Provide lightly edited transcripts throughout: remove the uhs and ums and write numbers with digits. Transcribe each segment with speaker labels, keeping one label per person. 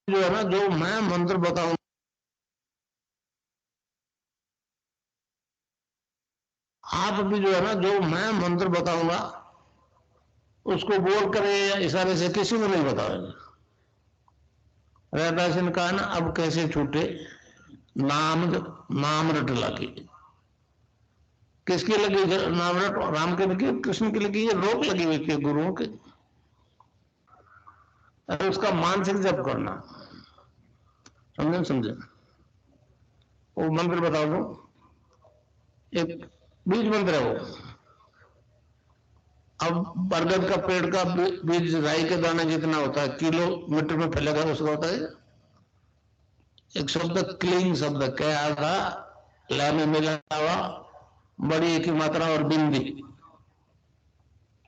Speaker 1: जो है ना, जो मैं मंत्र बताऊंगा, आप भी जो है ना, जो मैं मंत्र बताऊंगा उसको बोल कर या इशारे से किसी को नहीं बताओगे। रैदास ने कहा ना, अब कैसे छूटे नाम, नाम रट लगी। किसकी लगी नाम रट? राम के लगी, कृष्ण की लगी, ये रोक लगी हुई थी गुरुओं के। अरे उसका मानसिक जप करना, समझे समझे? वो मंत्र बताओ दो, एक बीज मंत्र है वो। अब बरगद का पेड़ का बीज राई के दाने जितना होता है, किलोमीटर में फैलेगा, उसका होता है एक शब्द क्लीन शब्द क्या था, ला में मिला हुआ, बड़ी एक ही मात्रा और बिंदी,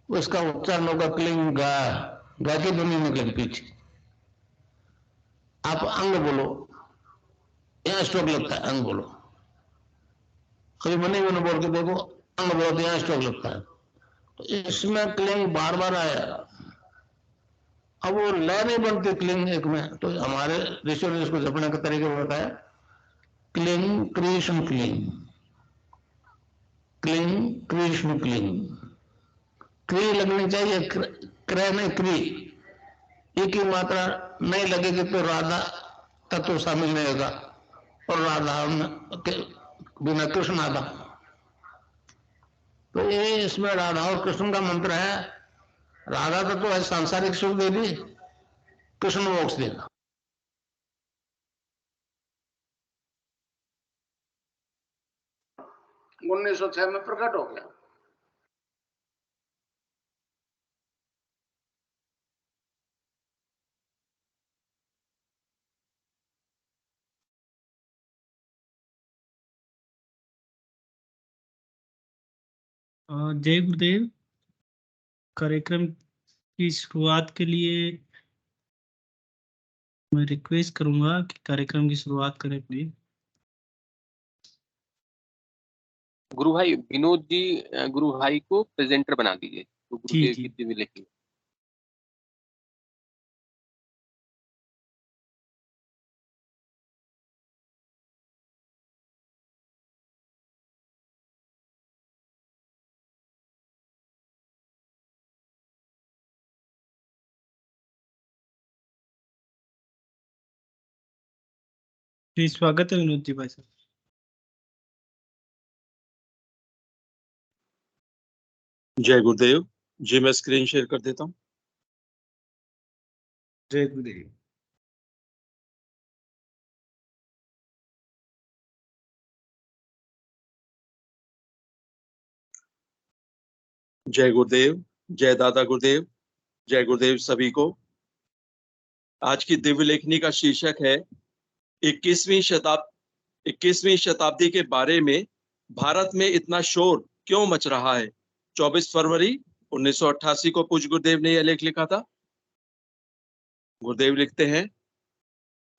Speaker 1: उसका उच्चारण होगा क्लीन गा, गा की ध्वनि निकलेगी पीछे। आप अंग बोलो, यहाँ स्ट्रोक लगता है, अंग बोलो। कभी मनी मैंने बोल के देखो, अंग बोलो तो यहाँ स्ट्रोक लगता है। तो इसमें क्लिंग बार बार आया, अब वो लय नहीं बनती क्लिंग एक में, तो हमारे ऋषियों ने इसको जपने का तरीका बताया, cling Krishna cling, cling Krishna cling. क्री लगनी चाहिए, क्रय नहीं क्री, एक ही मात्रा नहीं लगेगी तो राधा तत्व शामिल नहीं होगा, और राधा के बिना कृष्ण आधा। तो ये इसमें राधा और कृष्ण का मंत्र है। राधा तत्व है सांसारिक सुख देगी, कृष्ण मोक्ष देगा। 1906 में प्रकट हो गया।
Speaker 2: जय गुरुदेव। कार्यक्रम की शुरुआत के लिए मैं रिक्वेस्ट करूंगा कि कार्यक्रम की शुरुआत करें प्लीज।
Speaker 3: गुरु भाई विनोद जी, गुरु भाई को प्रेजेंटर बना दीजिए तो
Speaker 2: जी
Speaker 3: गुरुदेव
Speaker 2: जी।
Speaker 3: की दिव्य लिखी।
Speaker 2: जी स्वागत है विनोद जी भाई साहब।
Speaker 4: जय गुरुदेव जी, मैं स्क्रीन शेयर कर देता हूँ।
Speaker 2: जय गुरुदेव।
Speaker 4: जय गुरुदेव, जय दादा गुरुदेव, जय गुरुदेव सभी को। आज की दिव्य लेखनी का शीर्षक है 21वीं शताब्दी के बारे में भारत में इतना शोर क्यों मच रहा है। 24 फरवरी 1988 को पूज्य गुरुदेव ने यह लेख लिखा था। गुरुदेव लिखते हैं,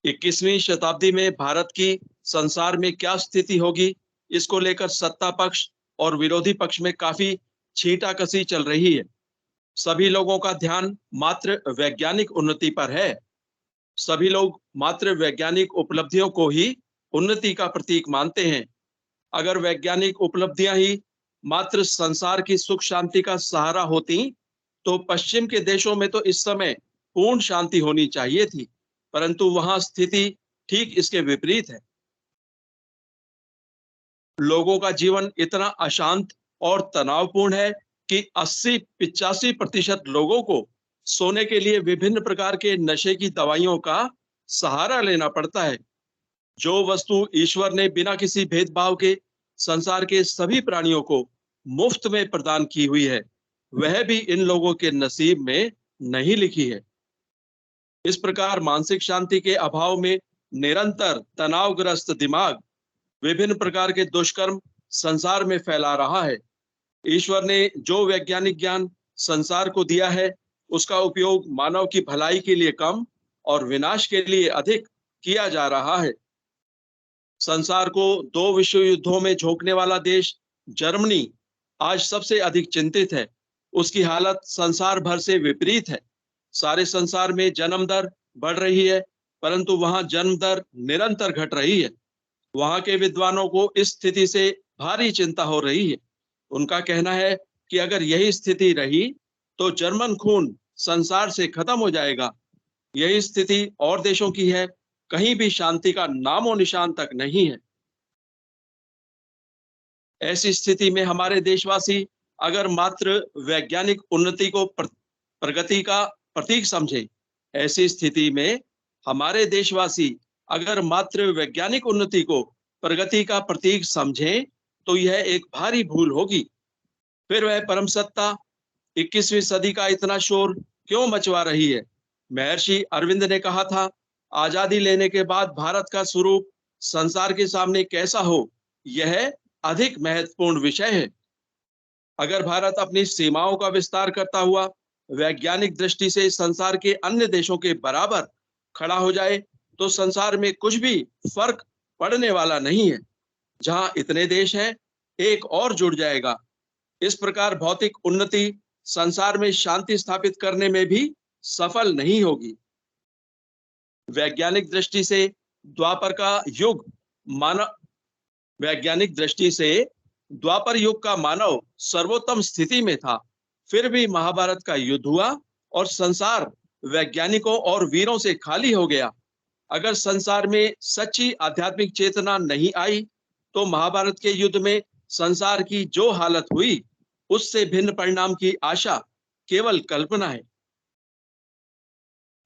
Speaker 4: 21वीं शताब्दी में भारत की संसार में क्या स्थिति होगी, इसको लेकर सत्ता पक्ष और विरोधी पक्ष में काफी छींटाकशी चल रही है। सभी लोगों का ध्यान मात्र वैज्ञानिक उन्नति पर है। सभी लोग मात्र वैज्ञानिक उपलब्धियों को ही उन्नति का प्रतीक मानते हैं। अगर वैज्ञानिक उपलब्धियां ही मात्र संसार की सुख शांति का सहारा होती तो पश्चिम के देशों में तो इस समय पूर्ण शांति होनी चाहिए थी, परंतु वहां स्थिति ठीक इसके विपरीत है। लोगों का जीवन इतना अशांत और तनावपूर्ण है कि 80-85% लोगों को सोने के लिए विभिन्न प्रकार के नशे की दवाइयों का सहारा लेना पड़ता है। जो वस्तु ईश्वर ने बिना किसी भेदभाव के संसार के सभी प्राणियों को मुफ्त में प्रदान की हुई है, वह भी इन लोगों के नसीब में नहीं लिखी है। इस प्रकार मानसिक शांति के अभाव में निरंतर तनावग्रस्त दिमाग विभिन्न प्रकार के दुष्कर्म संसार में फैला रहा है। ईश्वर ने जो वैज्ञानिक ज्ञान संसार को दिया है, उसका उपयोग मानव की भलाई के लिए कम और विनाश के लिए अधिक किया जा रहा है। संसार को 2 विश्व युद्धों में झोंकने वाला देश जर्मनी आज सबसे अधिक चिंतित है। उसकी हालत संसार भर से विपरीत है। सारे संसार में जन्म दर बढ़ रही है, परंतु वहां जन्म दर निरंतर घट रही है। वहां के विद्वानों को इस स्थिति से भारी चिंता हो रही है। उनका कहना है कि अगर यही स्थिति रही तो जर्मन खून संसार से खत्म हो जाएगा। यही स्थिति और देशों की है, कहीं भी शांति का नामो निशान तक नहीं है। ऐसी स्थिति में हमारे देशवासी अगर मात्र वैज्ञानिक उन्नति को प्रगति का प्रतीक समझे, ऐसी स्थिति में हमारे देशवासी अगर मात्र वैज्ञानिक उन्नति को प्रगति का प्रतीक समझें तो यह एक भारी भूल होगी। फिर वह परम सत्ता 21वीं सदी का इतना शोर क्यों मचवा रही है? महर्षि अरविंद ने कहा था, आजादी लेने के बाद भारत का स्वरूप संसार के सामने कैसा हो, यह अधिक महत्वपूर्ण विषय है। अगर भारत अपनी सीमाओं का विस्तार करता हुआ वैज्ञानिक दृष्टि से संसार के अन्य देशों के बराबर खड़ा हो जाए तो संसार में कुछ भी फर्क पड़ने वाला नहीं है। जहां इतने देश हैं, एक और जुड़ जाएगा। इस प्रकार भौतिक उन्नति संसार में शांति स्थापित करने में भी सफल नहीं होगी। वैज्ञानिक दृष्टि से द्वापर युग का मानव सर्वोत्तम स्थिति में था। फिर भी महाभारत का युद्ध हुआ और संसार वैज्ञानिकों और वीरों से खाली हो गया। अगर संसार में सच्ची आध्यात्मिक चेतना नहीं आई तो महाभारत के युद्ध में संसार की जो हालत हुई उससे भिन्न परिणाम की आशा केवल कल्पना है।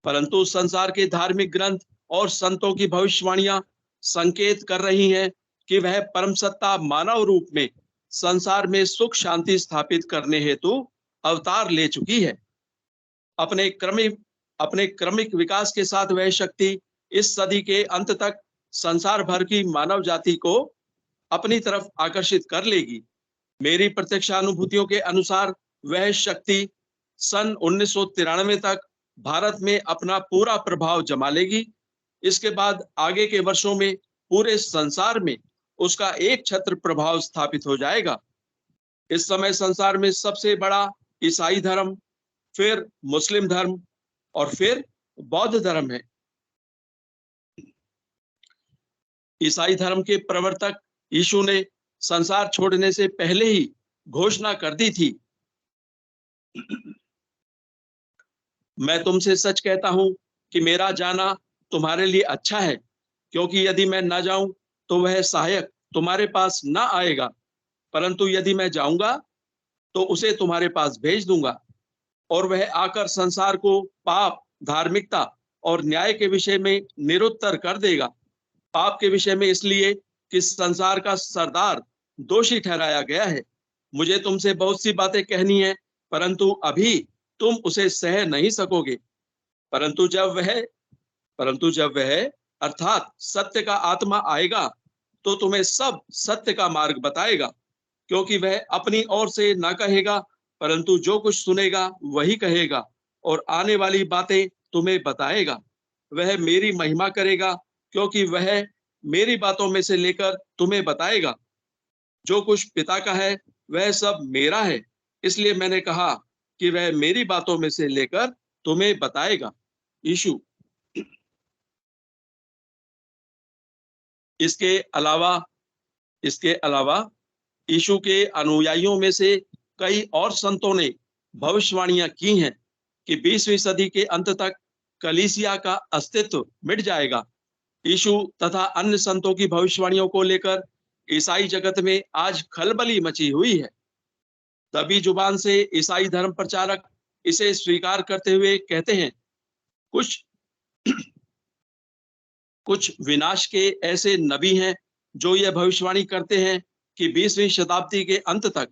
Speaker 4: परंतु संसार के धार्मिक ग्रंथ और संतों की भविष्यवाणियां संकेत कर रही हैं कि वह परम सत्ता मानव रूप में संसार में सुख शांति स्थापित करने हेतु अवतार ले चुकी है। अपने क्रमिक विकास के साथ वह शक्ति इस सदी के अंत तक संसार भर की मानव जाति को अपनी तरफ आकर्षित कर लेगी। मेरी प्रत्यक्षानुभूतियों के अनुसार वह शक्ति सन 1993 तक भारत में अपना पूरा प्रभाव जमा लेगी। इसके बाद आगे के वर्षों में पूरे संसार में उसका एक छत्र प्रभाव स्थापित हो जाएगा। इस समय संसार में सबसे बड़ा ईसाई धर्म, फिर मुस्लिम धर्म और फिर बौद्ध धर्म है। ईसाई धर्म के प्रवर्तक यीशु ने संसार छोड़ने से पहले ही घोषणा कर दी थी, मैं तुमसे सच कहता हूं कि मेरा जाना तुम्हारे लिए अच्छा है, क्योंकि यदि मैं न जाऊं तो वह सहायक तुम्हारे पास न आएगा, परंतु यदि मैं जाऊंगा तो उसे तुम्हारे पास भेज दूंगा और वह आकर संसार को पाप, धार्मिकता और न्याय के विषय में निरुत्तर कर देगा। पाप के विषय में इसलिए कि संसार का सरदार दोषी ठहराया गया है। मुझे तुमसे बहुत सी बातें कहनी है, परंतु अभी तुम उसे सह नहीं सकोगे। परंतु जब वह अर्थात सत्य का आत्मा आएगा तो तुम्हें सब सत्य का मार्ग बताएगा, क्योंकि वह अपनी ओर से न कहेगा, परंतु जो कुछ सुनेगा वही कहेगा और आने वाली बातें तुम्हें बताएगा। वह मेरी महिमा करेगा, क्योंकि वह मेरी बातों में से लेकर तुम्हें बताएगा। जो कुछ पिता का है वह सब मेरा है, इसलिए मैंने कहा कि वह मेरी बातों में से लेकर तुम्हें बताएगा। यीशु। इसके अलावा यीशु के अनुयायियों में से कई और संतों ने भविष्यवाणियां की हैं कि 20वीं सदी के अंत तक कलीसिया का अस्तित्व मिट जाएगा। यीशु तथा अन्य संतों की भविष्यवाणियों को लेकर ईसाई जगत में आज खलबली मची हुई है। तभी जुबान से ईसाई धर्म प्रचारक इसे स्वीकार करते हुए कहते हैं, कुछ विनाश के ऐसे नबी हैं जो यह भविष्यवाणी करते हैं कि 20वीं शताब्दी के अंत तक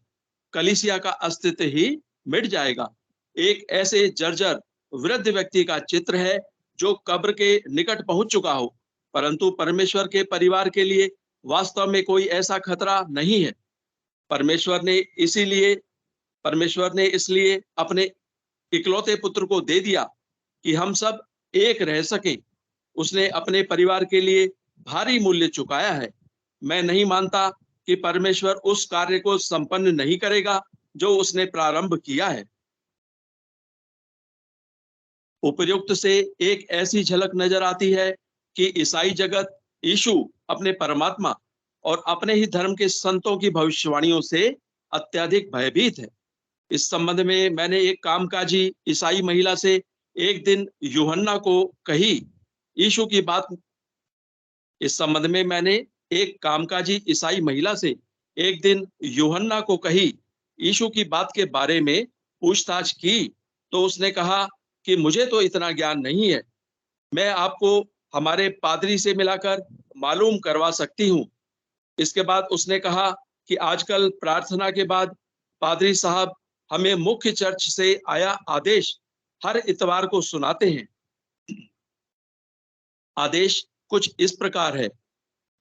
Speaker 4: कलीसिया का अस्तित्व ही मिट जाएगा। एक ऐसे जर्जर वृद्ध व्यक्ति का चित्र है जो कब्र के निकट पहुंच चुका हो, परंतु परमेश्वर के परिवार के लिए वास्तव में कोई ऐसा खतरा नहीं है। परमेश्वर ने इसलिए अपने इकलौते पुत्र को दे दिया कि हम सब एक रह सकें। उसने अपने परिवार के लिए भारी मूल्य चुकाया है। मैं नहीं मानता कि परमेश्वर उस कार्य को संपन्न नहीं करेगा जो उसने प्रारंभ किया है। उपर्युक्त से एक ऐसी झलक नजर आती है कि ईसाई जगत यीशु अपने परमात्मा और अपने ही धर्म के संतों की भविष्यवाणियों से अत्यधिक भयभीत है। इस संबंध में मैंने एक कामकाजी ईसाई महिला से एक दिन यूहन्ना को कही यीशु की बात इस संबंध में मैंने एक कामकाजी ईसाई महिला से एक दिन यूहन्ना को कही यीशु की बात के बारे में पूछताछ की तो उसने कहा कि मुझे तो इतना ज्ञान नहीं है, मैं आपको हमारे पादरी से मिलाकर मालूम करवा सकती हूँ। इसके बाद उसने कहा कि आजकल प्रार्थना के बाद पादरी साहब हमें मुख्य चर्च से आया आदेश हर इतवार को सुनाते हैं। आदेश कुछ इस प्रकार है।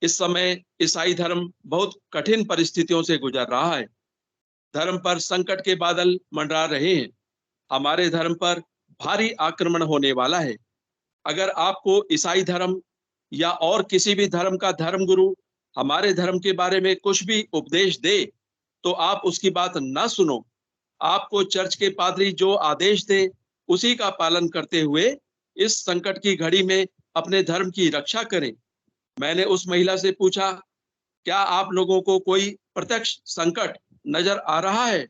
Speaker 4: इस समय ईसाई धर्म बहुत कठिन परिस्थितियों से गुजर रहा है। धर्म पर संकट के बादल मंडरा रहे हैं। हमारे धर्म पर भारी आक्रमण होने वाला है। अगर आपको ईसाई धर्म या और किसी भी धर्म का धर्मगुरु हमारे धर्म के बारे में कुछ भी उपदेश दे तो आप उसकी बात ना सुनो। आपको चर्च के पादरी जो आदेश दे उसी का पालन करते हुए इस संकट की घड़ी में अपने धर्म की रक्षा करें। मैंने उस महिला से पूछा, क्या आप लोगों को कोई प्रत्यक्ष संकट नजर आ रहा है?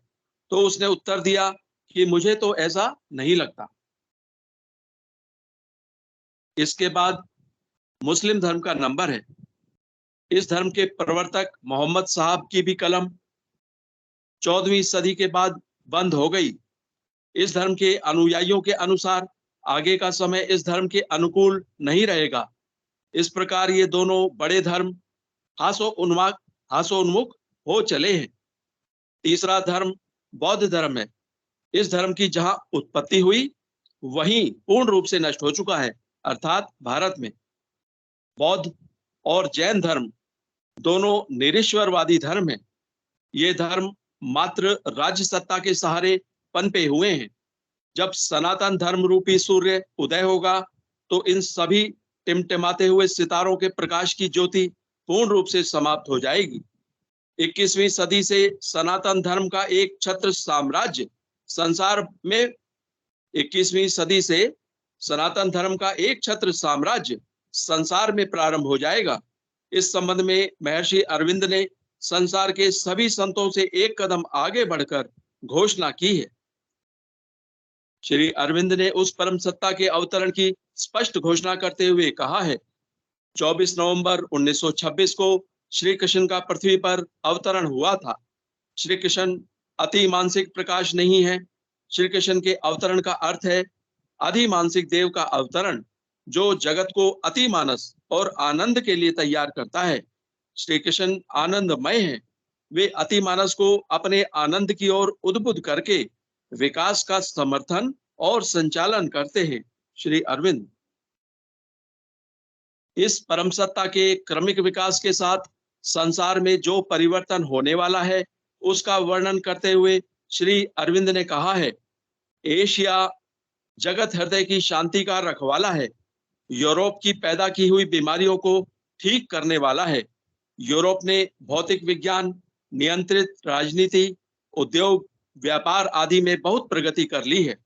Speaker 4: तो उसने उत्तर दिया कि मुझे तो ऐसा नहीं लगता। इसके बाद मुस्लिम धर्म का नंबर है। इस धर्म के प्रवर्तक मोहम्मद साहब की भी कलम 14वीं सदी के बाद बंद हो गई। इस धर्म के अनुयायियों के अनुसार आगे का समय इस धर्म के अनुकूल नहीं रहेगा। इस प्रकार ये दोनों बड़े धर्म हास्योन्मुख हो चले हैं। तीसरा धर्म बौद्ध धर्म है। इस धर्म की जहां उत्पत्ति हुई वहीं पूर्ण रूप से नष्ट हो चुका है, अर्थात भारत में। बौद्ध और जैन धर्म दोनों निरीश्वरवादी धर्म हैं। ये धर्म मात्र राज्य सत्ता के सहारे पनपे हुए हैं। जब सनातन धर्म रूपी सूर्य उदय होगा तो इन सभी टिमटिमाते हुए सितारों के प्रकाश की ज्योति पूर्ण रूप से समाप्त हो जाएगी। 21वीं सदी से सनातन धर्म का एक छत्र साम्राज्य संसार में 21वीं सदी से सनातन धर्म का एक छत्र साम्राज्य संसार में प्रारंभ हो जाएगा। इस संबंध में महर्षि अरविंद ने संसार के सभी संतों से एक कदम आगे बढ़कर घोषणा की है। श्री अरविंद ने उस परम सत्ता के अवतरण की स्पष्ट घोषणा करते हुए कहा है, 24 नवंबर 1926 को श्री कृष्ण का पृथ्वी पर अवतरण हुआ था। श्री कृष्ण अति मानसिक प्रकाश नहीं है। श्री कृष्ण के अवतरण का अर्थ है अधिमानसिक देव का अवतरण, जो जगत को अति मानस और आनंद के लिए तैयार करता है। श्री कृष्ण आनंदमय है। वे अति मानस को अपने आनंद की ओर उद्बुद्ध करके विकास का समर्थन और संचालन करते हैं। श्री अरविंद इस परम सत्ता के क्रमिक विकास के साथ संसार में जो परिवर्तन होने वाला है उसका वर्णन करते हुए श्री अरविंद ने कहा है, एशिया जगत हृदय की शांति का रखवाला है। यूरोप की पैदा की हुई बीमारियों को ठीक करने वाला है। यूरोप ने भौतिक विज्ञान, नियंत्रित राजनीति, उद्योग, व्यापार आदि में बहुत प्रगति कर ली है।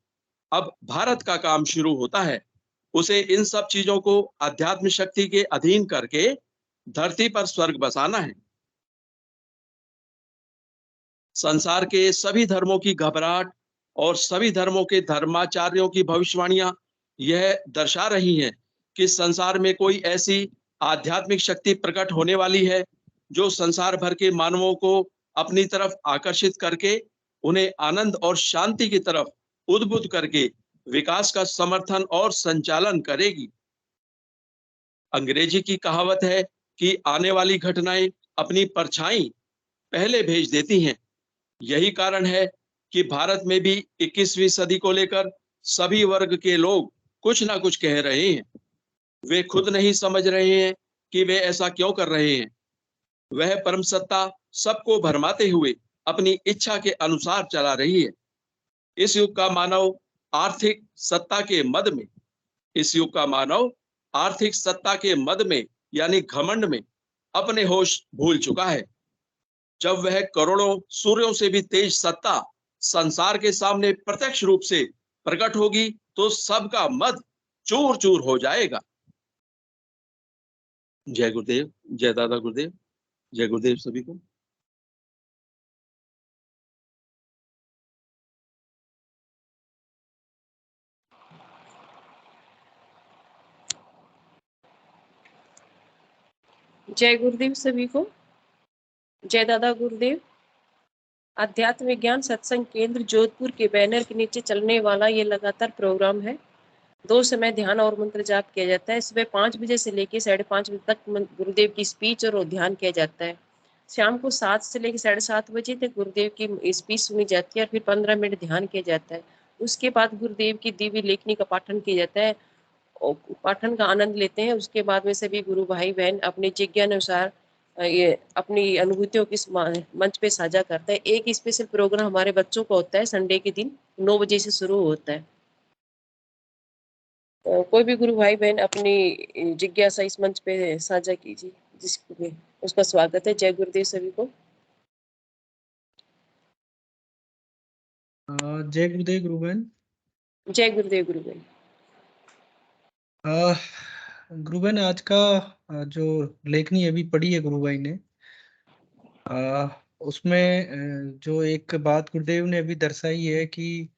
Speaker 4: अब भारत का काम शुरू होता है। उसे इन सब चीजों को आध्यात्म शक्ति के अधीन करके धरती पर स्वर्ग बसाना है। संसार के सभी धर्मों की घबराहट और सभी धर्मों के धर्माचार्यों की भविष्यवाणियां यह दर्शा रही हैं कि संसार में कोई ऐसी आध्यात्मिक शक्ति प्रकट होने वाली है जो संसार भर के मानवों को अपनी तरफ आकर्षित करके उन्हें आनंद और शांति की तरफ उद्बुद्ध करके विकास का समर्थन और संचालन करेगी। अंग्रेजी की कहावत है कि आने वाली घटनाएं अपनी परछाई पहले भेज देती हैं। यही कारण है कि भारत में भी 21वीं सदी को लेकर सभी वर्ग के लोग कुछ ना कुछ कह रहे हैं। वे खुद नहीं समझ रहे हैं कि वे ऐसा क्यों कर रहे हैं। वह परम सत्ता सबको भरमाते हुए अपनी इच्छा के अनुसार चला रही है। इस युग का मानव आर्थिक सत्ता के मद में यानी घमंड में अपने होश भूल चुका है। जब वह करोड़ों सूर्यों से भी तेज सत्ता संसार के सामने प्रत्यक्ष रूप से प्रकट होगी तो सबका मत चूर चूर हो जाएगा। जय गुरुदेव, जय दादा गुरुदेव, जय गुरुदेव सभी को।
Speaker 5: जय गुरुदेव सभी को। जय दादा गुरुदेव। अध्यात्म विज्ञान सत्संग केंद्र जोधपुर के बैनर के नीचे चलने वाला ये लगातार प्रोग्राम है। 2 समय ध्यान और मंत्र जाप किया जाता है। सुबह 5 बजे से लेकर 5:30 बजे तक गुरुदेव की स्पीच और ध्यान किया जाता है। शाम को 7 से लेकर 7:30 बजे तक गुरुदेव की स्पीच सुनी जाती है और फिर 15 मिनट ध्यान किया जाता है। उसके बाद गुरुदेव की दिव्य लेखनी का पाठन किया जाता है और पाठन का आनंद लेते हैं। उसके बाद में सभी गुरु भाई बहन अपनी जिज्ञानुसार ये अपनी अनुभूतियों की मंच पे साझा करते हैं। एक स्पेशल प्रोग्राम हमारे बच्चों का होता है संडे के दिन 9 बजे से शुरू होता है। कोई भी गुरु भाई बहन अपनी जिज्ञासा इस मंच पे साझा कीजिए, जिसको उसका स्वागत है। जय गुरुदेव सभी को।
Speaker 2: जय गुरुदेव गुरु बहन।
Speaker 5: जय गुरुदेव गुरु बहन।
Speaker 2: गुरु बहन, आज का जो लेखनी अभी पढ़ी है गुरु भाई ने, उसमें जो एक बात गुरुदेव ने अभी दर्शाई है कि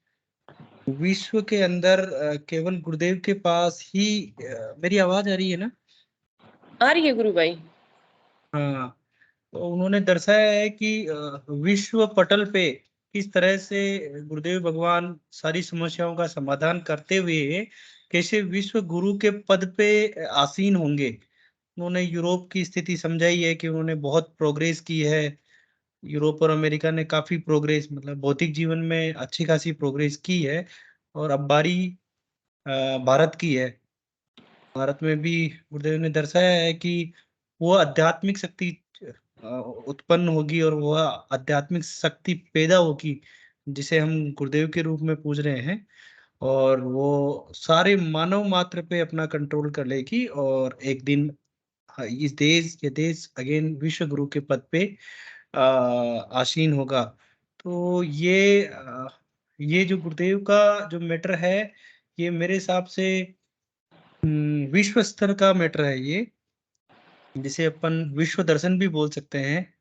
Speaker 2: विश्व के अंदर केवल गुरुदेव के पास ही मेरी आवाज आ रही है ना?
Speaker 5: आ रही है गुरु भाई।
Speaker 2: हाँ, तो उन्होंने दर्शाया है कि विश्व पटल पे किस तरह से गुरुदेव भगवान सारी समस्याओं का समाधान करते हुए कैसे विश्व गुरु के पद पे आसीन होंगे। उन्होंने यूरोप की स्थिति समझाई है कि उन्होंने बहुत प्रोग्रेस की है। यूरोप और अमेरिका ने काफी प्रोग्रेस, मतलब भौतिक जीवन में अच्छी खासी प्रोग्रेस की है। और अब बारी भारत की है। भारत में भी गुरुदेव ने दर्शाया है कि वो आध्यात्मिक शक्ति उत्पन्न होगी और वह आध्यात्मिक शक्ति पैदा होगी जिसे हम गुरुदेव के रूप में पूज रहे हैं। और वो सारे मानव मात्र पे अपना कंट्रोल कर लेगी और एक दिन ये देश अगेन विश्व गुरु के पद पे आसीन होगा। तो ये जो गुरुदेव का जो मैटर है, ये मेरे हिसाब से विश्व स्तर का मैटर है ये, जिसे अपन विश्व दर्शन भी बोल सकते हैं।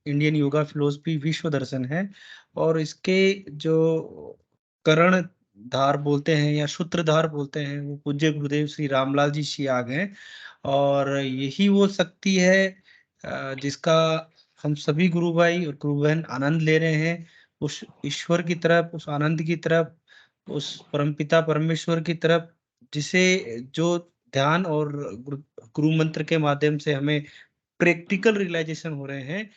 Speaker 2: इंडियन योगा फिलोसफी विश्व दर्शन है। और इसके जो करण धार बोलते हैं या सूत्रधार बोलते हैं, वो पूज्य गुरुदेव श्री रामलाल जी सियाग हैं। और यही वो शक्ति है जिसका हम सभी गुरु भाई और गुरु बहन आनंद ले रहे हैं। उस ईश्वर की तरफ, उस आनंद की तरफ, उस परमपिता परमेश्वर की तरफ, जिसे जो ध्यान और गुरु मंत्र के माध्यम से हमें प्रैक्टिकल रियलाइजेशन हो रहे हैं।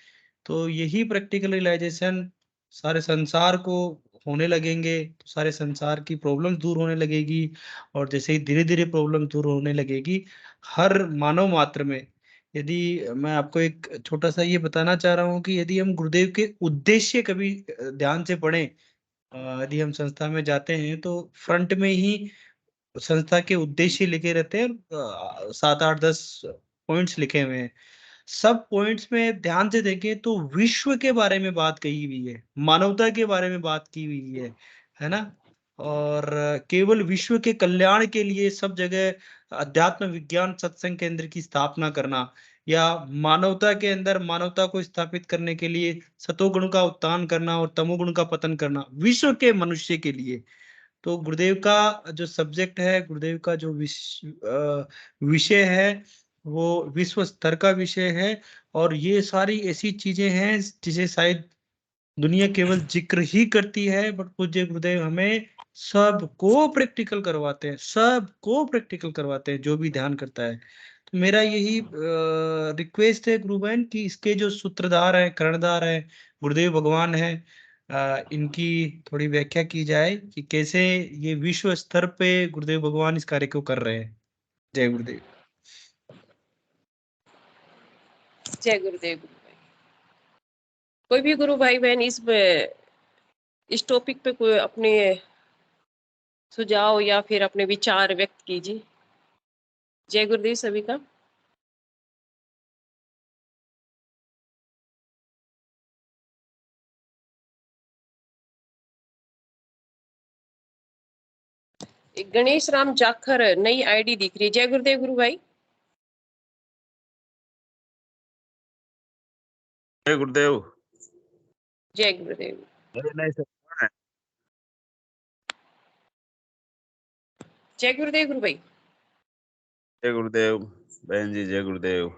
Speaker 2: तो यही प्रैक्टिकल रियलाइजेशन सारे संसार को होने लगेंगे तो सारे संसार की प्रॉब्लम दूर होने लगेगी। और जैसे ही धीरे धीरे प्रॉब्लम दूर होने लगेगी हर मानव मात्र में, यदि मैं आपको एक छोटा सा ये बताना चाह रहा हूँ कि यदि हम गुरुदेव के उद्देश्य कभी ध्यान से पढ़ें, यदि हम संस्था में जाते हैं तो फ्रंट में ही संस्था के उद्देश्य लिखे रहते हैं। 7 8 10 पॉइंट्स लिखे हुए हैं। सब पॉइंट्स में ध्यान से देखें तो विश्व के बारे में बात कही हुई है, मानवता के बारे में बात की हुई है ना। और केवल विश्व के कल्याण के लिए सब जगह अध्यात्म विज्ञान सत्संग केंद्र की स्थापना करना, या मानवता के अंदर मानवता को स्थापित करने के लिए सतोगुण का उत्थान करना और तमोगुण का पतन करना विश्व के मनुष्य के लिए। तो गुरुदेव का जो सब्जेक्ट है, गुरुदेव का जो विषय है, वो विश्व स्तर का विषय है। और ये सारी ऐसी चीजें हैं जिसे शायद दुनिया केवल जिक्र ही करती है, बट पूज्य गुरुदेव हमें सबको प्रैक्टिकल करवाते हैं, सबको प्रैक्टिकल करवाते हैं जो भी ध्यान करता है। तो मेरा यही रिक्वेस्ट है गुरु बहन कि इसके जो सूत्रधार हैं, कर्णधार हैं, गुरुदेव भगवान हैं, इनकी थोड़ी व्याख्या की जाए कि कैसे ये विश्व स्तर पे गुरुदेव भगवान इस कार्य को कर रहे हैं। जय गुरुदेव।
Speaker 5: जय गुरुदेव गुरु भाई। कोई भी गुरु भाई बहन इस टॉपिक पे कोई अपने सुझाव या फिर अपने विचार व्यक्त कीजिए। जय गुरुदेव सभी का। गणेश राम जाखर नई आईडी दिख रही है। जय गुरुदेव गुरु भाई।
Speaker 6: जय गुरुदेव।
Speaker 5: जय गुरुदेव।
Speaker 6: नहीं सर, कौन है?
Speaker 5: जय गुरुदेव गुरु भाई।
Speaker 6: जय गुरुदेव बहन जी, जय गुरुदेव।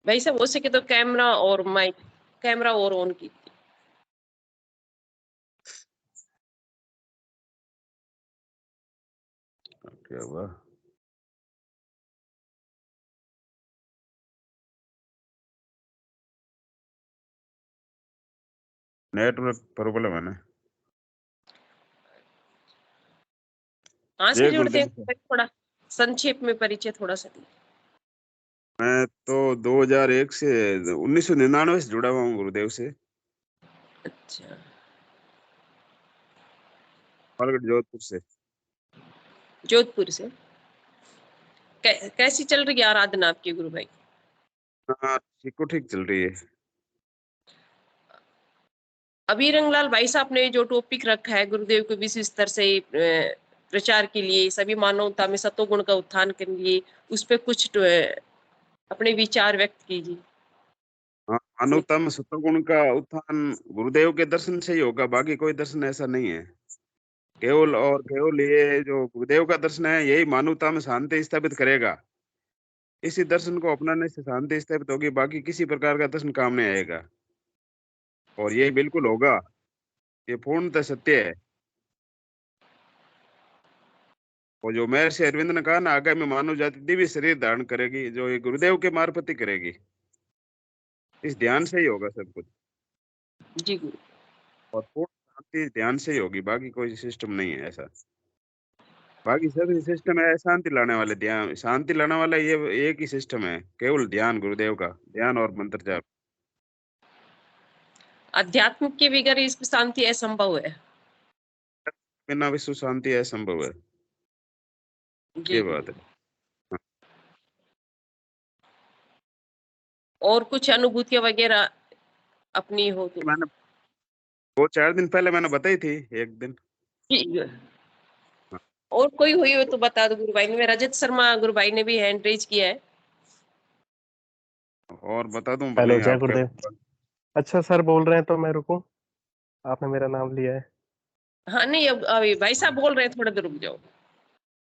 Speaker 5: भाई साहब हो सके तो कैमरा और माइक, कैमरा और ऑन की।
Speaker 6: क्या हुआ? नेटवर्क प्रॉब्लम है ना।
Speaker 5: हाँ
Speaker 6: जय
Speaker 5: से जुड़ते
Speaker 6: गुरुदेव
Speaker 5: हैं,
Speaker 6: सर।
Speaker 5: थोड़ा संक्षेप में परिचय थोड़ा सा दीजिए।
Speaker 6: मैं तो 2001 से 1999 से जुड़ा हुआ हूँ गुरुदेव से,
Speaker 5: अच्छा,
Speaker 6: पालगढ़ जोधपुर से।
Speaker 5: जोधपुर से। कैसी चल रही है आराधना आपकी गुरु भाई?
Speaker 6: हाँ, ठीक चल रही है।
Speaker 5: अभी रंगलाल भाई साहब ने जो टॉपिक रखा है गुरुदेव को विशेष स्तर से प्रचार के लिए, सभी मानवता में सतोगुण का उत्थान के लिए, उस पर कुछ अपने विचार व्यक्त कीजिए।
Speaker 6: हाँ, मानवता में सत्वगुण का उत्थान गुरुदेव के दर्शन से ही होगा, बाकी कोई दर्शन ऐसा नहीं है। केवल ये जो गुरुदेव का दर्शन है, यही मानवता में शांति स्थापित करेगा। इसी दर्शन को अपनाने से शांति स्थापित होगी, बाकी किसी प्रकार का दर्शन काम नहीं आएगा। और ये बिल्कुल होगा, ये पूर्णतः सत्य है। और जो महर्षि अरविंद ने कहा ना, आगामी मानव जाति दिव्य शरीर धारण करेगी, जो ये गुरुदेव के मार्फत ही करेगी। इस ध्यान से ही होगा सब कुछ।
Speaker 5: जी गुरु।
Speaker 6: और पूर्ण शांति ध्यान से ही होगी, बाकी कोई सिस्टम नहीं है ऐसा। बाकी सभी सिस्टम है शांति लाने वाले, ध्यान शांति लाने वाला ये एक ही सिस्टम है, केवल ध्यान, गुरुदेव का ध्यान और मंत्र जाप।
Speaker 5: अध्यात्म के बगैर इस शांति असंभव है।
Speaker 6: बिना विश्व शांति असंभव है,
Speaker 5: जी
Speaker 6: ये
Speaker 5: गुरु।
Speaker 6: बात है। हाँ।
Speaker 5: और कुछ अनुभूतियां वगैरह अपनी हो तो?
Speaker 6: मैंने 2-4 दिन पहले मैंने बताई थी, एक दिन।
Speaker 5: जी।
Speaker 6: हाँ।
Speaker 5: और कोई हुई हो तो बता दो गुरु भाई ने। रजत शर्मा गुरु भाई ने भी हैंड रेज किया है।
Speaker 6: और बता दूं
Speaker 7: हेलो,
Speaker 6: भले
Speaker 7: जय
Speaker 6: आपका?
Speaker 7: गुरुदेव। अच्छा सर बोल रहे हैं तो मैं रुकूं? आपने मेरा नाम लिया है।
Speaker 5: हाँ नहीं, अब अभी भाई साहब बोल रहे हैं, थोड़ा देर रुक जाओ।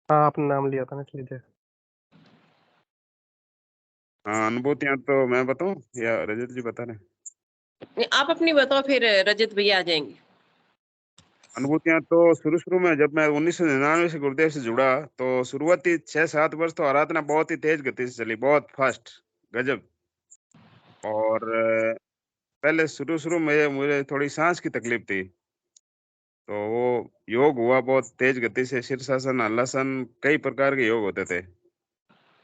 Speaker 7: हाँ, आपने नाम लिया था ना, इसलिए जय।
Speaker 6: हाँ, अनुभूतियां तो मैं बताऊं या रजत जी बता रहे हैं?
Speaker 5: नहीं, आप अपनी बताओ, फिर रजत भैया आ जाएंगे।
Speaker 6: अनुभूतियां तो शुरू में जब मैं 1999 से गुरुदेव से जुड़ा, तो शुरुआती 6-7 वर्ष तो आराधना बहुत ही तेज गति से चली, बहुत फास्ट, गजब। और पहले शुरू में मुझे थोड़ी सांस की तकलीफ थी, तो वो योग हुआ बहुत तेज गति से, शीर्षासन, हलासन, कई प्रकार के योग होते थे।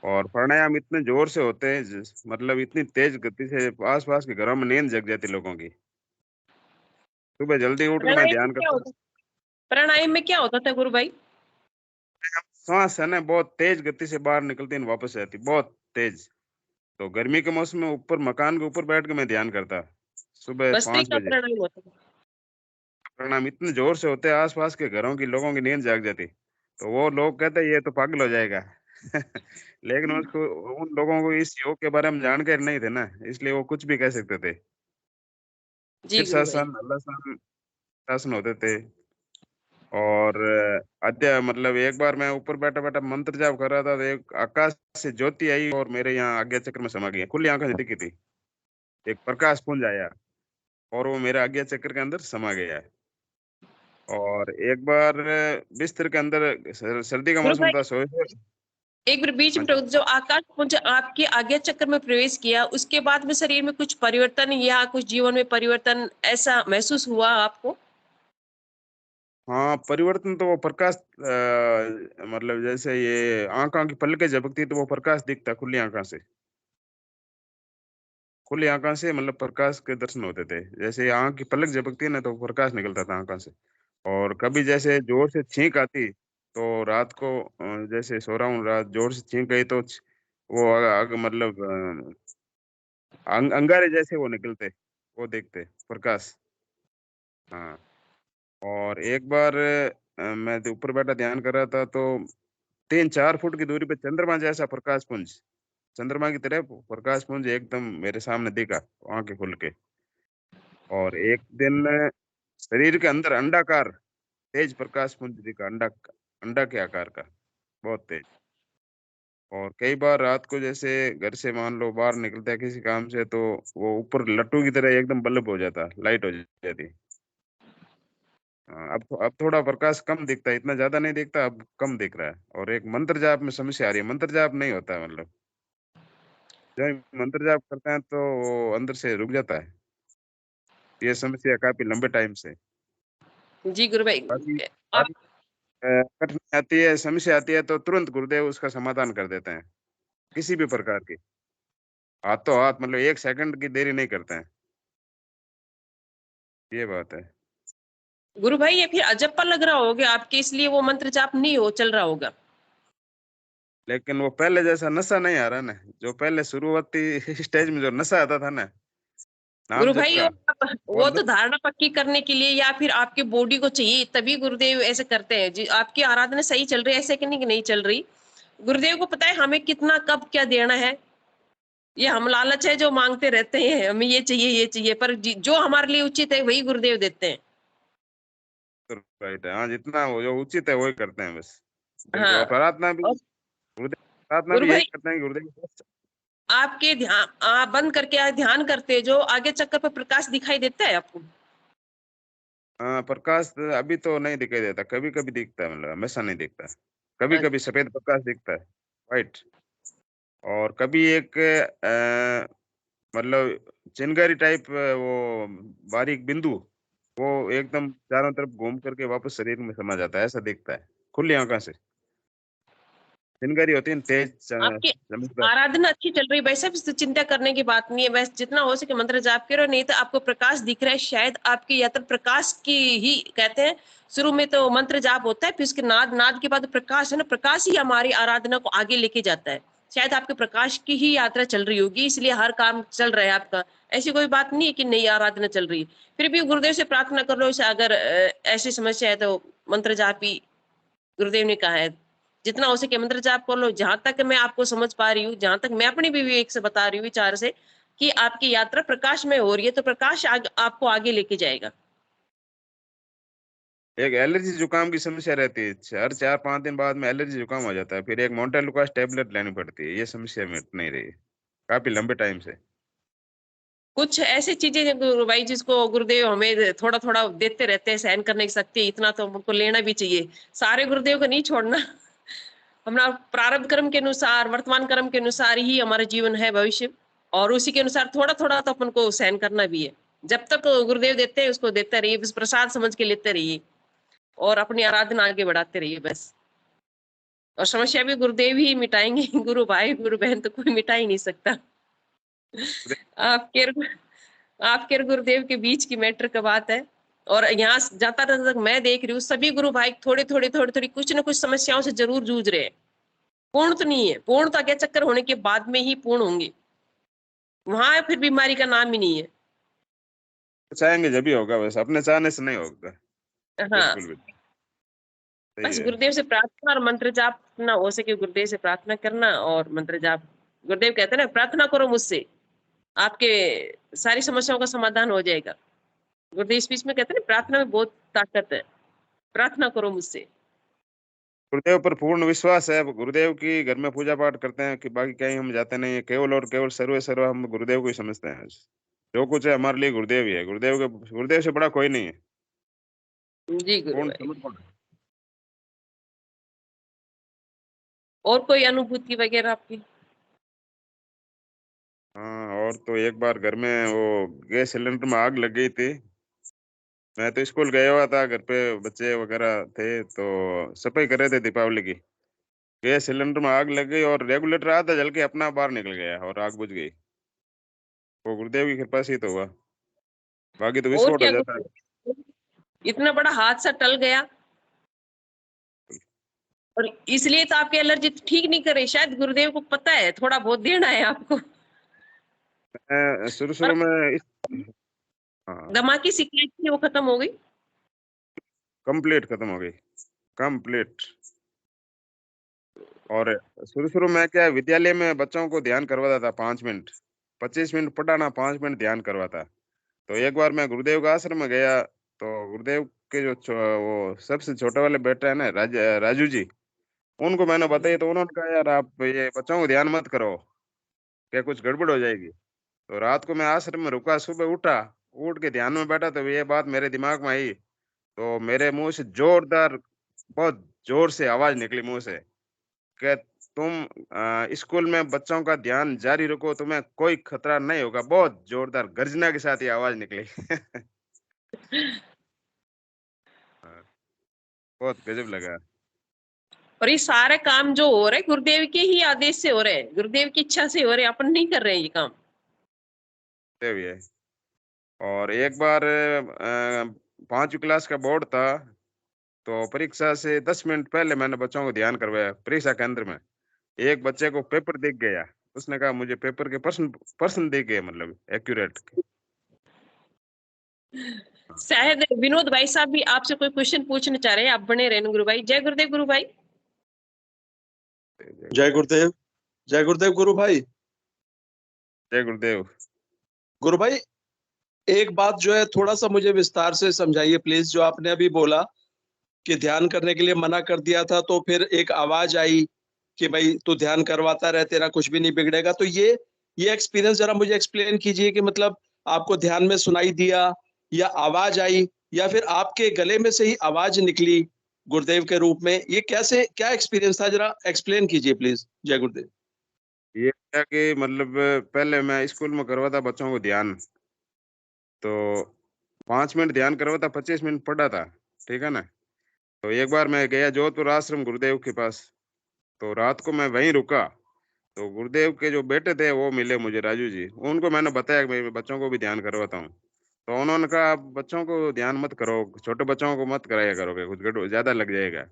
Speaker 6: और प्राणायाम इतने जोर से होते हैं, मतलब इतनी तेज गति से आस पास के घरों में नींद जग जाती लोगों की। सुबह जल्दी उठ के मैं
Speaker 5: प्राणायाम में
Speaker 6: ध्यान
Speaker 5: क्या
Speaker 6: करता।
Speaker 5: होता? प्राणायाम में क्या होता था गुरु भाई?
Speaker 6: सांस है ना, बहुत तेज गति से बाहर निकलती है, वापस आती, बहुत तेज। तो गर्मी के मौसम में ऊपर मकान के ऊपर बैठ के मैं ध्यान करता, सुबह
Speaker 5: भस्त्री
Speaker 6: 5
Speaker 5: का
Speaker 6: बजे।
Speaker 5: प्राणायाम होता था।
Speaker 6: प्रणाम इतने जोर से होते हैं, आसपास के घरों की लोगों की नींद जाग जाती। तो वो लोग कहते हैं ये तो पागल हो जाएगा। लेकिन उसको, उन लोगों को इस योग के बारे में जानकारी नहीं थे ना, इसलिए वो कुछ भी कह सकते थे।
Speaker 5: जी गुरु भाई।
Speaker 6: शीर्षासन, हलासन, आसन होते थे। और मतलब एक बार मैं ऊपर बैठा बैठा मंत्र जाप कर रहा था, तो एक आकाश से ज्योति आई और मेरे यहाँ आज्ञा चक्र में समा गई, खुली आंखों से दिखी थी। एक प्रकाश पुंज आया और वो मेरे आज्ञा चक्र के अंदर समा गया। और एक बार बिस्तर के अंदर, सर्दी का
Speaker 5: गुरु
Speaker 6: मौसम
Speaker 5: भाई
Speaker 6: था, सोए थे।
Speaker 5: एक बार बीच
Speaker 6: हाँ
Speaker 5: में
Speaker 6: जी।
Speaker 5: जो आकाश पुंज आपके आज्ञा चक्र में प्रवेश किया, उसके बाद में शरीर में कुछ परिवर्तन या कुछ जीवन में परिवर्तन ऐसा महसूस हुआ आपको?
Speaker 6: हाँ, परिवर्तन तो वो प्रकाश, मतलब जैसे ये आंखों की पलकें झपकती तो वो प्रकाश दिखता खुली आंखों से। खुली आंखों से मतलब प्रकाश के दर्शन होते थे, जैसे आंख की पलक झपकती है ना, तो प्रकाश निकलता था आंखों से। और कभी जैसे जोर से छींक आती, तो रात को जैसे सो रहा हूँ, रात जोर से छींक गई तो वो मतलब अंगारे जैसे वो निकलते, वो देखते प्रकाश। हाँ। और एक बार मैं तो ऊपर बैठा ध्यान कर रहा था, तो 3-4 फुट की दूरी पे चंद्रमा जैसा प्रकाश पुंज, चंद्रमा की तरह प्रकाश पुंज एकदम मेरे सामने दिखा, आंखें खुल के। और एक दिन शरीर के अंदर अंडाकार तेज प्रकाश पुंज दिखा, अंडा के आकार का, बहुत तेज। और कई बार रात को जैसे घर से मान लो बाहर निकलता है किसी काम से, तो वो ऊपर लट्टू की तरह एकदम बल्ब हो जाता, लाइट हो जाती। हाँ, अब थोड़ा प्रकाश कम दिखता है, इतना ज्यादा नहीं दिखता, अब कम दिख रहा है। और एक मंत्र जाप में समस्या आ रही है, मंत्र जाप नहीं होता है, मतलब जब मंत्र जाप करते हैं तो वो अंदर से रुक जाता है। ये समस्या काफी लंबे टाइम से।
Speaker 5: जी गुरु भाई,
Speaker 6: बाकी
Speaker 5: आप
Speaker 6: बाकी कठिनाई आती है, समस्या आती है, तो तुरंत गुरुदेव उसका समाधान कर देते हैं, किसी भी प्रकार की, हाथों हाथ, मतलब 1 सेकंड की देरी नहीं करते हैं। ये बात है।
Speaker 5: गुरु भाई, ये फिर अजप्पा लग रहा होगा आपके, इसलिए वो मंत्र जाप नहीं हो चल रहा होगा।
Speaker 6: लेकिन वो पहले जैसा नशा नहीं आ रहा ना, जो पहले शुरुआती स्टेज में जो नशा आता था ना, नाम
Speaker 5: गुरु
Speaker 6: जप
Speaker 5: भाई,
Speaker 6: का, वो
Speaker 5: वो तो धारणा पक्की करने के लिए या फिर आपके बॉडी को चाहिए, तभी गुरुदेव ऐसे करते हैं जी। आपकी आराधना सही चल रही है, ऐसे कि नहीं चल रही। गुरुदेव को पता है हमें कितना कब क्या देना है। ये हम लालच है जो मांगते रहते हैं, हमें ये चाहिए ये चाहिए, पर जो हमारे लिए उचित है वही गुरुदेव देते हैं।
Speaker 6: राइट है। हाँ, जितना वो जो उचित है वही करते हैं बस। बिल्कुल।
Speaker 5: हाँ।
Speaker 6: और प्रार्थना भी,
Speaker 5: और
Speaker 6: गुरुदेव प्रार्थना
Speaker 5: गुरु
Speaker 6: भी यही
Speaker 5: भाई,
Speaker 6: करते हैं कि गुरुदेव,
Speaker 5: आपके ध्यान आप बंद करके आप ध्यान करते हैं, जो आगे चक्कर पर प्रकाश दिखाई देता है आपको?
Speaker 6: हाँ, प्रकाश अभी तो नहीं दिखाई देता, कभी कभी दिखता है, मतलब हमेशा नहीं दिखता। कभी कभी सफेद प्रकाश दिखता है, व्हाइट। और कभी एक मतलब चिनगारी टाइप, वो बारीक बिंदु, वो एकदम चारों तरफ घूम करके वापस शरीर में समा जाता है, ऐसा दिखता है खुली आंखों से। चिनगारी होती है ना, तेज
Speaker 5: आपकी
Speaker 6: चमकदार।
Speaker 5: आराधना अच्छी चल रही है, वैसे भी चिंता करने की बात नहीं है। वैसे जितना हो सके मंत्र जाप करो, नहीं तो आपको प्रकाश दिख रहा है, शायद आपकी यात्रा प्रकाश की ही कहते हैं। शुरू में तो मंत्र जाप होता है, फिर उसके नाद के बाद प्रकाश है ना, प्रकाश ही हमारी आराधना को आगे लेके जाता है। शायद आपके प्रकाश की ही यात्रा चल रही होगी, इसलिए हर काम चल रहा है आपका। ऐसी कोई बात नहीं है कि नई आराधना चल रही है। फिर भी गुरुदेव से प्रार्थना कर लो, अगर ऐसी समस्या है तो मंत्र जाप ही गुरुदेव ने कहा है। जितना हो सके मंत्र जाप कर लो। जहां तक मैं आपको समझ पा रही हूँ, जहां तक मैं अपनी भी विवेक से बता रही हूँ, विचार से, कि आपकी यात्रा प्रकाश में हो रही है, तो प्रकाश आपको आगे लेके जाएगा।
Speaker 6: एक एलर्जी जुकाम की समस्या रहती है, हर 4-5 दिन बाद में एलर्जी जुकाम हो जाता है, फिर एक मोंटेलुकास टेबलेट लेनी पड़ती है। ये समस्या मिट नहीं रही काफी लंबे टाइम से।
Speaker 5: कुछ ऐसी चीजें हैं गुरु भाई, जिसको गुरुदेव हमें थोड़ा थोड़ा देते रहते हैं, सहन करने की शक्ति, इतना तो हमको लेना भी चाहिए। सारे गुरुदेव को नहीं छोड़ना। हमारा प्रारब्ध कर्म के अनुसार, वर्तमान कर्म के अनुसार ही हमारा जीवन है, भविष्य, और उसी के अनुसार थोड़ा थोड़ा तो अपन को सहन करना भी है। जब तक गुरुदेव देते हैं उसको देते रहिए, बस प्रसाद समझ के लेते रहिए और अपनी आराधना आगे बढ़ाते रहिए बस। और समस्या भी गुरुदेव ही मिटाएंगे। गुरु भाई गुरु बहन तो कोई मिटा ही नहीं सकता। आपके आपके और गुरुदेव के बीच की मैटर का बात है। और यहाँ जाता तक मैं देख रही हूँ, सभी गुरु भाई थोड़े थोड़े थोड़ी थोड़ी कुछ ना कुछ समस्याओं से जरूर जूझ रहे हैं। पूर्ण तो नहीं है, पूर्ण तो आगे चक्कर होने के बाद में ही पूर्ण होंगे, वहां फिर बीमारी का नाम ही नहीं है।
Speaker 6: चाहेंगे जब भी होगा, बस अपने चाहने से नहीं होगा।
Speaker 5: हाँ,
Speaker 6: बिल्कुल बिल्कुल सही
Speaker 5: बस
Speaker 6: है।
Speaker 5: गुरुदेव से प्रार्थना और मंत्र जाप ना हो सके, गुरुदेव से प्रार्थना करना और मंत्र जाप। गुरुदेव कहते हैं ना, प्रार्थना करो मुझसे, आपके सारी समस्याओं का समाधान हो जाएगा। गुरुदेव इस बीच में कहते हैं ना, प्रार्थना में बहुत ताकत है, प्रार्थना करो मुझसे।
Speaker 6: गुरुदेव पर पूर्ण विश्वास है, गुरुदेव की घर में पूजा पाठ करते हैं, कि बाकी कहीं हम जाते नहीं है, केवल और केवल सर्वे सर्व हम गुरुदेव को ही समझते हैं। जो कुछ है हमारे लिए गुरुदेव ही है, गुरुदेव से बड़ा कोई नहीं है।
Speaker 5: जी गुरु
Speaker 6: पूर्ण
Speaker 5: भाई।
Speaker 6: समर्पण।
Speaker 5: और कोई अनुभूति वगैरह आपकी?
Speaker 6: हाँ, और तो एक बार घर में वो गैस सिलेंडर में आग लग गई थी। मैं तो स्कूल गया हुआ था, घर पे बच्चे वगैरह थे, तो सफाई कर रहे थे दीपावली की। गैस सिलेंडर में आग लग गई और रेगुलेटर आधा जल के अपना बाहर निकल गया और आग बुझ गई। वो गुरुदेव की कृपा से ही तो हुआ, बाकी तो
Speaker 5: और
Speaker 6: विस्फोट हो
Speaker 5: क्या
Speaker 6: जाता है।
Speaker 5: गुरु, इतना बड़ा हादसा टल गया। और इसलिए तो आपकी एलर्जी ठीक नहीं करे, शायद गुरुदेव को पता है थोड़ा बहुत देना है आपको।
Speaker 6: मैं शुरू
Speaker 5: और
Speaker 6: शुरू में हाँ,
Speaker 5: दमा की शिकायत थी, वो खत्म हो गई।
Speaker 6: कंप्लीट खत्म हो गई। कंप्लीट। और शुरू में क्या विद्यालय में बच्चों को ध्यान करवाता था 5 मिनट, 25 मिनट पढ़ाना, 5 मिनट ध्यान करवाता। तो एक बार मैं गुरुदेव का आश्रम में गया, तो गुरुदेव के जो वो सबसे छोटे वाले बेटा है ना, राजू जी, उनको मैंने बताया, तो उन्होंने कहा यार आप ये बच्चों को ध्यान मत करो, क्या कुछ गड़बड़ हो जाएगी। तो रात को मैं आश्रम में रुका, सुबह उठा, उठ के ध्यान में बैठा, तो ये बात मेरे दिमाग में आई। तो मेरे मुंह से जोरदार, बहुत जोर से आवाज निकली मुंह से कि तुम स्कूल में बच्चों का ध्यान जारी रखो, तुम्हें कोई खतरा नहीं होगा। बहुत जोरदार गर्जना के साथ ये आवाज निकली। हाँ, बहुत गजब लगा।
Speaker 5: और ये सारे काम जो हो रहे गुरुदेव के ही आदेश से हो रहे हैं, गुरुदेव की इच्छा से हो रहे हैं, अपन नहीं कर रहे हैं ये काम।
Speaker 6: ये भी है। और एक बार 5वीं क्लास का बोर्ड था, तो परीक्षा से 10 मिनट पहले मैंने बच्चों को ध्यान करवाया परीक्षा केंद्र में। एक बच्चे को पेपर दिख गया, उसने कहा मुझे पेपर के प्रश्न प्रश्न दिख गए, मतलब एक्यूरेट।
Speaker 5: शायद विनोद भाई साहब भी आपसे कोई क्वेश्चन पूछना चाह रहे हैं, आप बने रहना गुरु भाई। जय गुरुदेव गुरु भाई।
Speaker 4: जय गुरुदेव। जय गुरुदेव गुरु भाई।
Speaker 6: जय गुरुदेव।
Speaker 4: गुरु भाई, एक बात जो है थोड़ा सा मुझे विस्तार से समझाइए प्लीज। जो आपने अभी बोला कि ध्यान करने के लिए मना कर दिया था, तो फिर एक आवाज आई कि भाई तू ध्यान करवाता रहे, तेरा कुछ भी नहीं बिगड़ेगा। तो ये एक्सपीरियंस जरा मुझे एक्सप्लेन कीजिए कि मतलब आपको ध्यान में सुनाई दिया, या आवाज आई, या फिर आपके गले में से ही आवाज निकली गुरुदेव के रूप में? ये कैसे, क्या एक्सपीरियंस था, जरा एक्सप्लेन कीजिए प्लीज। जय गुरुदेव।
Speaker 6: ये क्या कि मतलब पहले मैं स्कूल में करवाता बच्चों को ध्यान, तो 5 मिनट ध्यान करवाता, 25 मिनट पढ़ा था, ठीक है ना। तो एक बार मैं गया जोधपुर आश्रम गुरुदेव के पास, तो रात को मैं वहीं रुका। तो गुरुदेव के जो बेटे थे वो मिले मुझे, राजू जी, उनको मैंने बताया कि मैं बच्चों को भी ध्यान करवाता हूँ। तो उन्होंने कहा आप बच्चों को ध्यान मत करो, छोटे बच्चों को मत कराया करोगे, कुछ गड़बड़ ज्यादा लग जाएगा।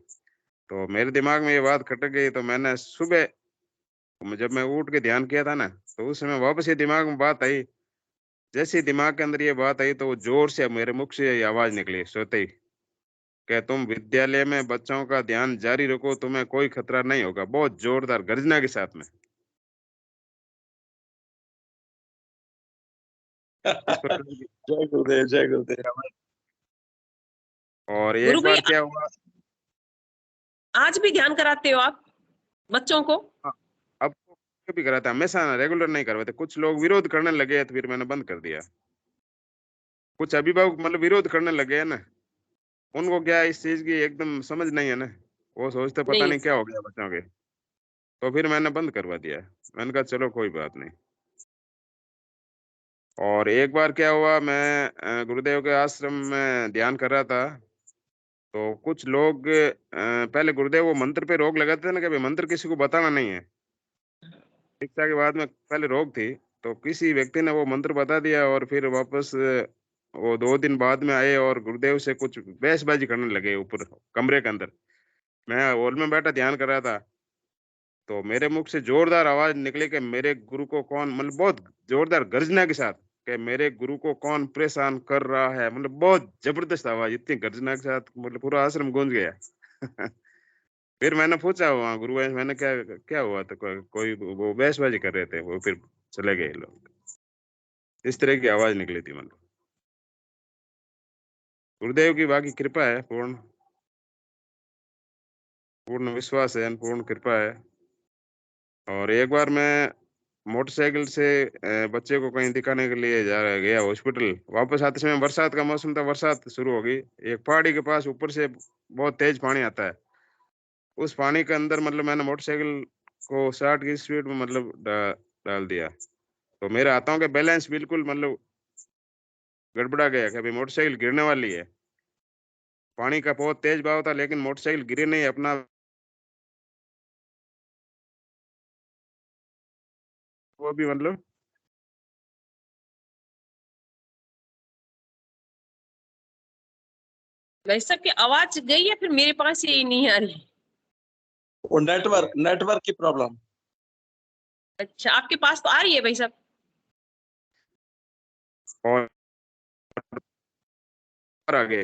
Speaker 6: तो मेरे दिमाग में ये बात खटक गई। तो मैंने सुबह जब मैं उठ के ध्यान किया था ना, तो उस समय वापस ये दिमाग में बात आई। जैसे ही दिमाग के अंदर ये बात आई, तो वो जोर से मेरे मुख से ये आवाज निकली सोते ही, कि तुम विद्यालय में बच्चों का ध्यान जारी रखो, तुम्हें कोई खतरा नहीं होगा। बहुत जोरदार गर्जना के साथ में इस प्रकार की
Speaker 4: जय गुरुदेव। जय गुरुदेव।
Speaker 6: आवाज। और
Speaker 5: गुरु
Speaker 6: एक
Speaker 5: भाई
Speaker 6: बार क्या हुआ,
Speaker 5: आज भी ध्यान कराते हो आप बच्चों को?
Speaker 6: हाँ, अब तो भी कराता, हमेशा रेगुलर नहीं करवाते। कुछ लोग विरोध करने लगे तो फिर मैंने बंद कर दिया। कुछ अभिभावक मतलब विरोध करने लगे हैं ना, उनको क्या इस चीज की एकदम समझ नहीं है ना, वो सोचते पता
Speaker 5: नहीं।
Speaker 6: नहीं क्या हो गया बच्चों के। तो फिर मैंने बंद करवा दिया। मैंने कहा चलो कोई बात नहीं। और एक बार क्या हुआ, मैं गुरुदेव के आश्रम में ध्यान कर रहा था, तो कुछ लोग पहले गुरुदेव वो मंत्र पे रोक लगाते थे ना कि भाई मंत्र किसी को बताना नहीं है। शिक्षा के बाद में पहले रोक थी, तो किसी व्यक्ति ने वो मंत्र बता दिया, और फिर वापस वो 2 दिन बाद में आए और गुरुदेव से कुछ बहसबाजी करने लगे ऊपर कमरे के अंदर। मैं हॉल में बैठा ध्यान कर रहा था, तो मेरे मुख से जोरदार आवाज निकली कि मेरे गुरु को कौन, मतलब बहुत जोरदार गर्जना के साथ, कि मेरे गुरु को कौन परेशान कर रहा है। मतलब बहुत जबरदस्त आवाज, इतनी गर्जना के साथ, मतलब पूरा आश्रम गूंज गया। फिर मैंने पूछा वहाँ गुरु भाई, मैंने क्या क्या हुआ, तो कोई वो बहसबाजी कर रहे थे, वो फिर चले गए लोग। इस तरह की आवाज निकली थी। मतलब गुरुदेव की बाकी कृपा है, पूर्ण पूर्ण विश्वास है, पूर्ण कृपा है। और एक बार मैं मोटरसाइकिल से बच्चे को कहीं दिखाने के लिए गया हॉस्पिटल। वापस आते समय बरसात का मौसम था, बरसात शुरू हो गई। एक पहाड़ी के पास ऊपर से बहुत तेज पानी आता है। उस पानी के अंदर मतलब मैंने मोटरसाइकिल को 60 की स्पीड में मतलब डाल दिया। तो मेरे हाथों के बैलेंस बिल्कुल मतलब गड़बड़ा गया कि अभी मोटरसाइकिल गिरने वाली है। पानी का बहुत तेज बहाव था, लेकिन मोटरसाइकिल गिरी नहीं, अपना वो भी मतलब
Speaker 5: भाई साहब की आवाज गई है, फिर मेरे पास ही नहीं आ रही।
Speaker 4: वो नेटवर्क की प्रॉब्लम।
Speaker 5: अच्छा, आपके पास तो आ रही है भाई साहब।
Speaker 6: और आगे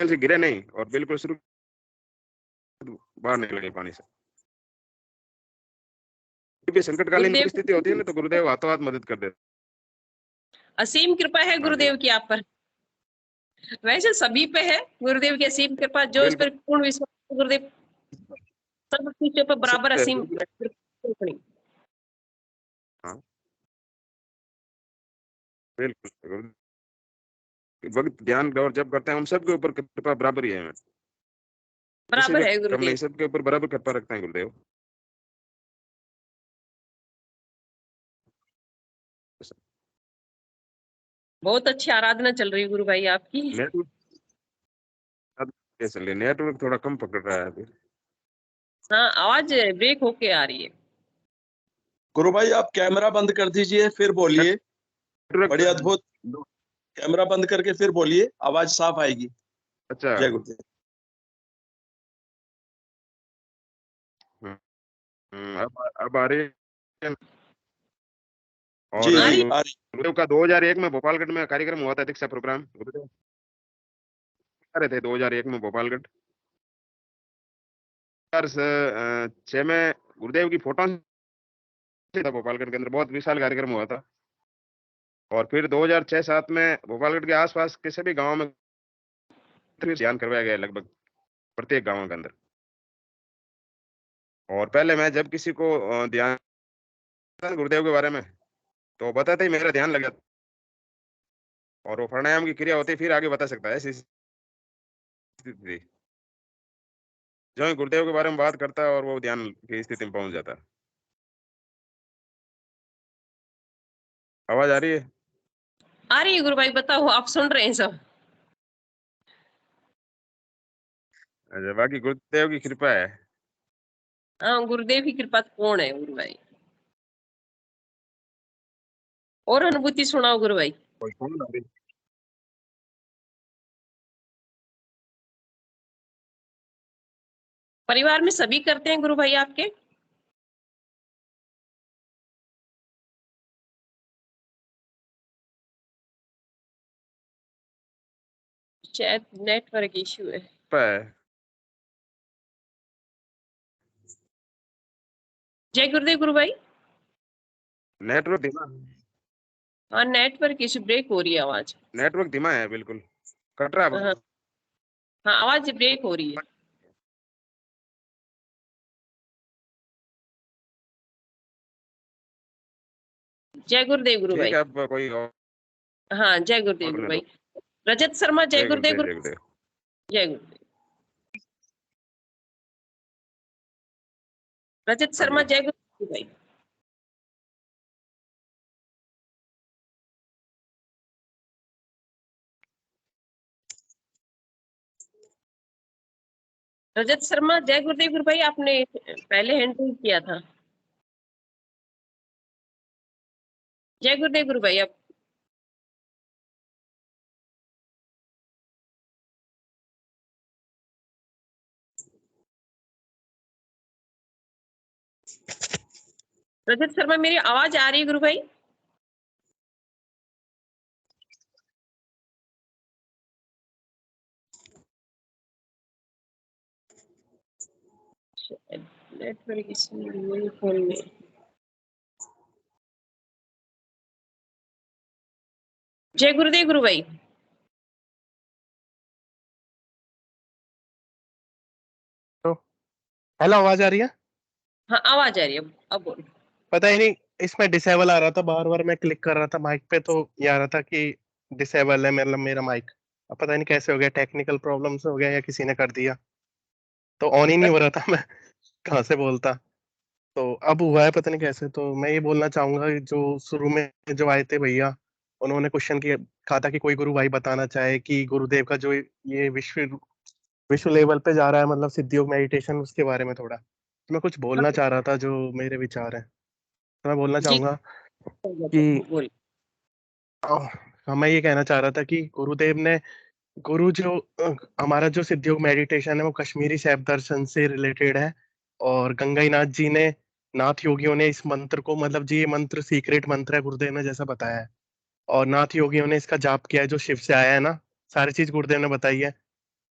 Speaker 6: से गिरे नहीं और बिल्कुल शुरू बाहर निकले पानी से। भी संकटकालीन
Speaker 5: गुरुदेव
Speaker 6: परिस्थिति होती है ना, तो गुरुदेव हाथों हाथ मदद कर देते।
Speaker 5: असीम कृपा है गुरुदेव की आप पर। वैसे सभी पे है गुरुदेव की असीम कृपा, जो इस पर पूर्ण विश्वास है, गुरुदेव सब चीजों पर बराबर असीम कृपा।
Speaker 6: हाँ बिल्कुल, भक्त ध्यान और जब करते हैं हम सबके ऊपर कृपा बराबर ही है।
Speaker 5: बराबर है
Speaker 6: कम नहीं,
Speaker 5: गुरुदेव,
Speaker 6: सबके ऊपर बराबर कृपा रखते हैं गुरुदेव।
Speaker 5: बहुत अच्छी आराधना चल रही है गुरु भाई आपकी।
Speaker 6: नेटवर्क थोड़ा कम पकड़ रहा है अभी।
Speaker 5: हाँ आवाज ब्रेक होके आ रही है।
Speaker 4: गुरु भाई आप कैमरा बंद कर दीजिए फिर बोलिए, बड़ी अद्भुत। कैमरा बंद करके फिर बोलिए, आवाज साफ आएगी।
Speaker 6: अच्छा
Speaker 4: जय गुरुदेव।
Speaker 6: अब आ रही है। और
Speaker 4: जी
Speaker 5: आ
Speaker 4: जी
Speaker 5: रही
Speaker 4: आ रही।
Speaker 6: गुरुदेव का 2001 में भोपालगढ़ में कार्यक्रम हुआ था, दीक्षा प्रोग्राम गुरुदेव आ रहे थे 2001 में भोपालगढ़। 2006 में गुरुदेव की फोटो था भोपालगढ़ के अंदर, बहुत विशाल कार्यक्रम हुआ था। और फिर 2006-07 में भोपालगढ़ के आसपास के सभी गांवों में ध्यान करवाया गया, लगभग प्रत्येक गांव के अंदर। और पहले मैं जब किसी को ध्यान गुरुदेव के बारे में तो बताते ही मेरा ध्यान लग जाता, और वो प्राणायाम की क्रिया होती फिर आगे बता सकता है। ऐसी स्थिति थी, जो ही गुरुदेव के बारे में बात करता और वो ध्यान की स्थिति में पहुंच जाता। आवाज आ रही है?
Speaker 5: आ रही है गुरु भाई, बताओ आप सुन रहे हैं सब।
Speaker 6: अच्छा, बाकी गुरुदेव की कृपा है।
Speaker 5: हाँ गुरुदेव की कृपा तो कौन है गुरु भाई। और अनुभूति सुनाओ गुरु भाई।
Speaker 6: कोई फोन आ रही?
Speaker 5: परिवार में सभी करते हैं गुरु भाई आपके? शायद नेटवर्क इश्यू है।
Speaker 6: कृपा है।
Speaker 5: जय गुरुदेव गुरु भाई।
Speaker 6: नेटवर्क धीमा,
Speaker 5: हाँ नेटवर्क इश्यू, ब्रेक हो रही है आवाज।
Speaker 6: नेटवर्क धीमा है, बिल्कुल कट रहा है
Speaker 5: हाँ
Speaker 6: बहुत।
Speaker 5: हाँ आवाज ब्रेक हो रही है। जय गुरुदेव गुरु
Speaker 6: ठीक
Speaker 5: भाई।
Speaker 6: है, अब कोई और
Speaker 5: हाँ जय गुरुदेव गुरु
Speaker 6: बोलने
Speaker 5: भाई।
Speaker 6: दो।
Speaker 5: रजत शर्मा जय
Speaker 6: जय
Speaker 5: गुरुदेव
Speaker 6: गुरुदेव,
Speaker 5: गुरु।
Speaker 6: जय गुरुदेव।
Speaker 5: जय गुरुदेव। रजत
Speaker 6: हाँ
Speaker 5: शर्मा
Speaker 6: जी।
Speaker 5: जय गुरुदेव भाई। रजत शर्मा जय गुरुदेव गुरु भाई, आपने पहले हैंड रेज किया था। जय गुरुदेव गुरु भाई। आप रजत शर्मा, मेरी आवाज आ रही है गुरु भाई? नेटवर्क इश्यू फोन में। जय गुरुदेव गुरु भाई।
Speaker 7: हेलो, आवाज आ रही है?
Speaker 5: हाँ आवाज आ रही है, अब बोलो।
Speaker 7: पता ही नहीं, इसमें डिसेबल आ रहा था, बार बार मैं क्लिक कर रहा था माइक पे तो ये आ रहा था कि डिसेबल है, मतलब मेरा माइक। अब पता नहीं कैसे हो गया, टेक्निकल प्रॉब्लम से हो गया या किसी ने कर दिया, तो ऑन ही नहीं हो रहा था। मैं कहाँ से बोलता, तो अब हुआ है पता नहीं कैसे। तो मैं ये बोलना चाहूंगा कि जो शुरू में जो आए थे भैया, उन्होंने क्वेश्चन किया, कहा था कि कोई गुरु भाई बताना चाहे कि गुरुदेव का जो ये विश्व लेवल पे जा रहा है, मतलब सिद्धि योग मेडिटेशन, उसके बारे में थोड़ा तो मैं कुछ बोलना चाह रहा था, जो मेरे विचार है। तो मैं बोलना
Speaker 5: जी
Speaker 7: चाहूंगा कि
Speaker 5: बोल।
Speaker 7: मैं ये कहना चाह रहा था कि गुरुदेव ने गुरु जो हमारा जो सिद्धि योग मेडिटेशन है वो कश्मीरी शैव दर्शन से रिलेटेड है। और गंगाईनाथ जी ने, नाथ योगियों ने इस मंत्र को, मतलब जी ये मंत्र सीक्रेट मंत्र है, गुरुदेव ने जैसा बताया है। और नाथ योगियों ने इसका जाप किया है, जो शिव से आया है ना, सारी चीज गुरुदेव ने बताई है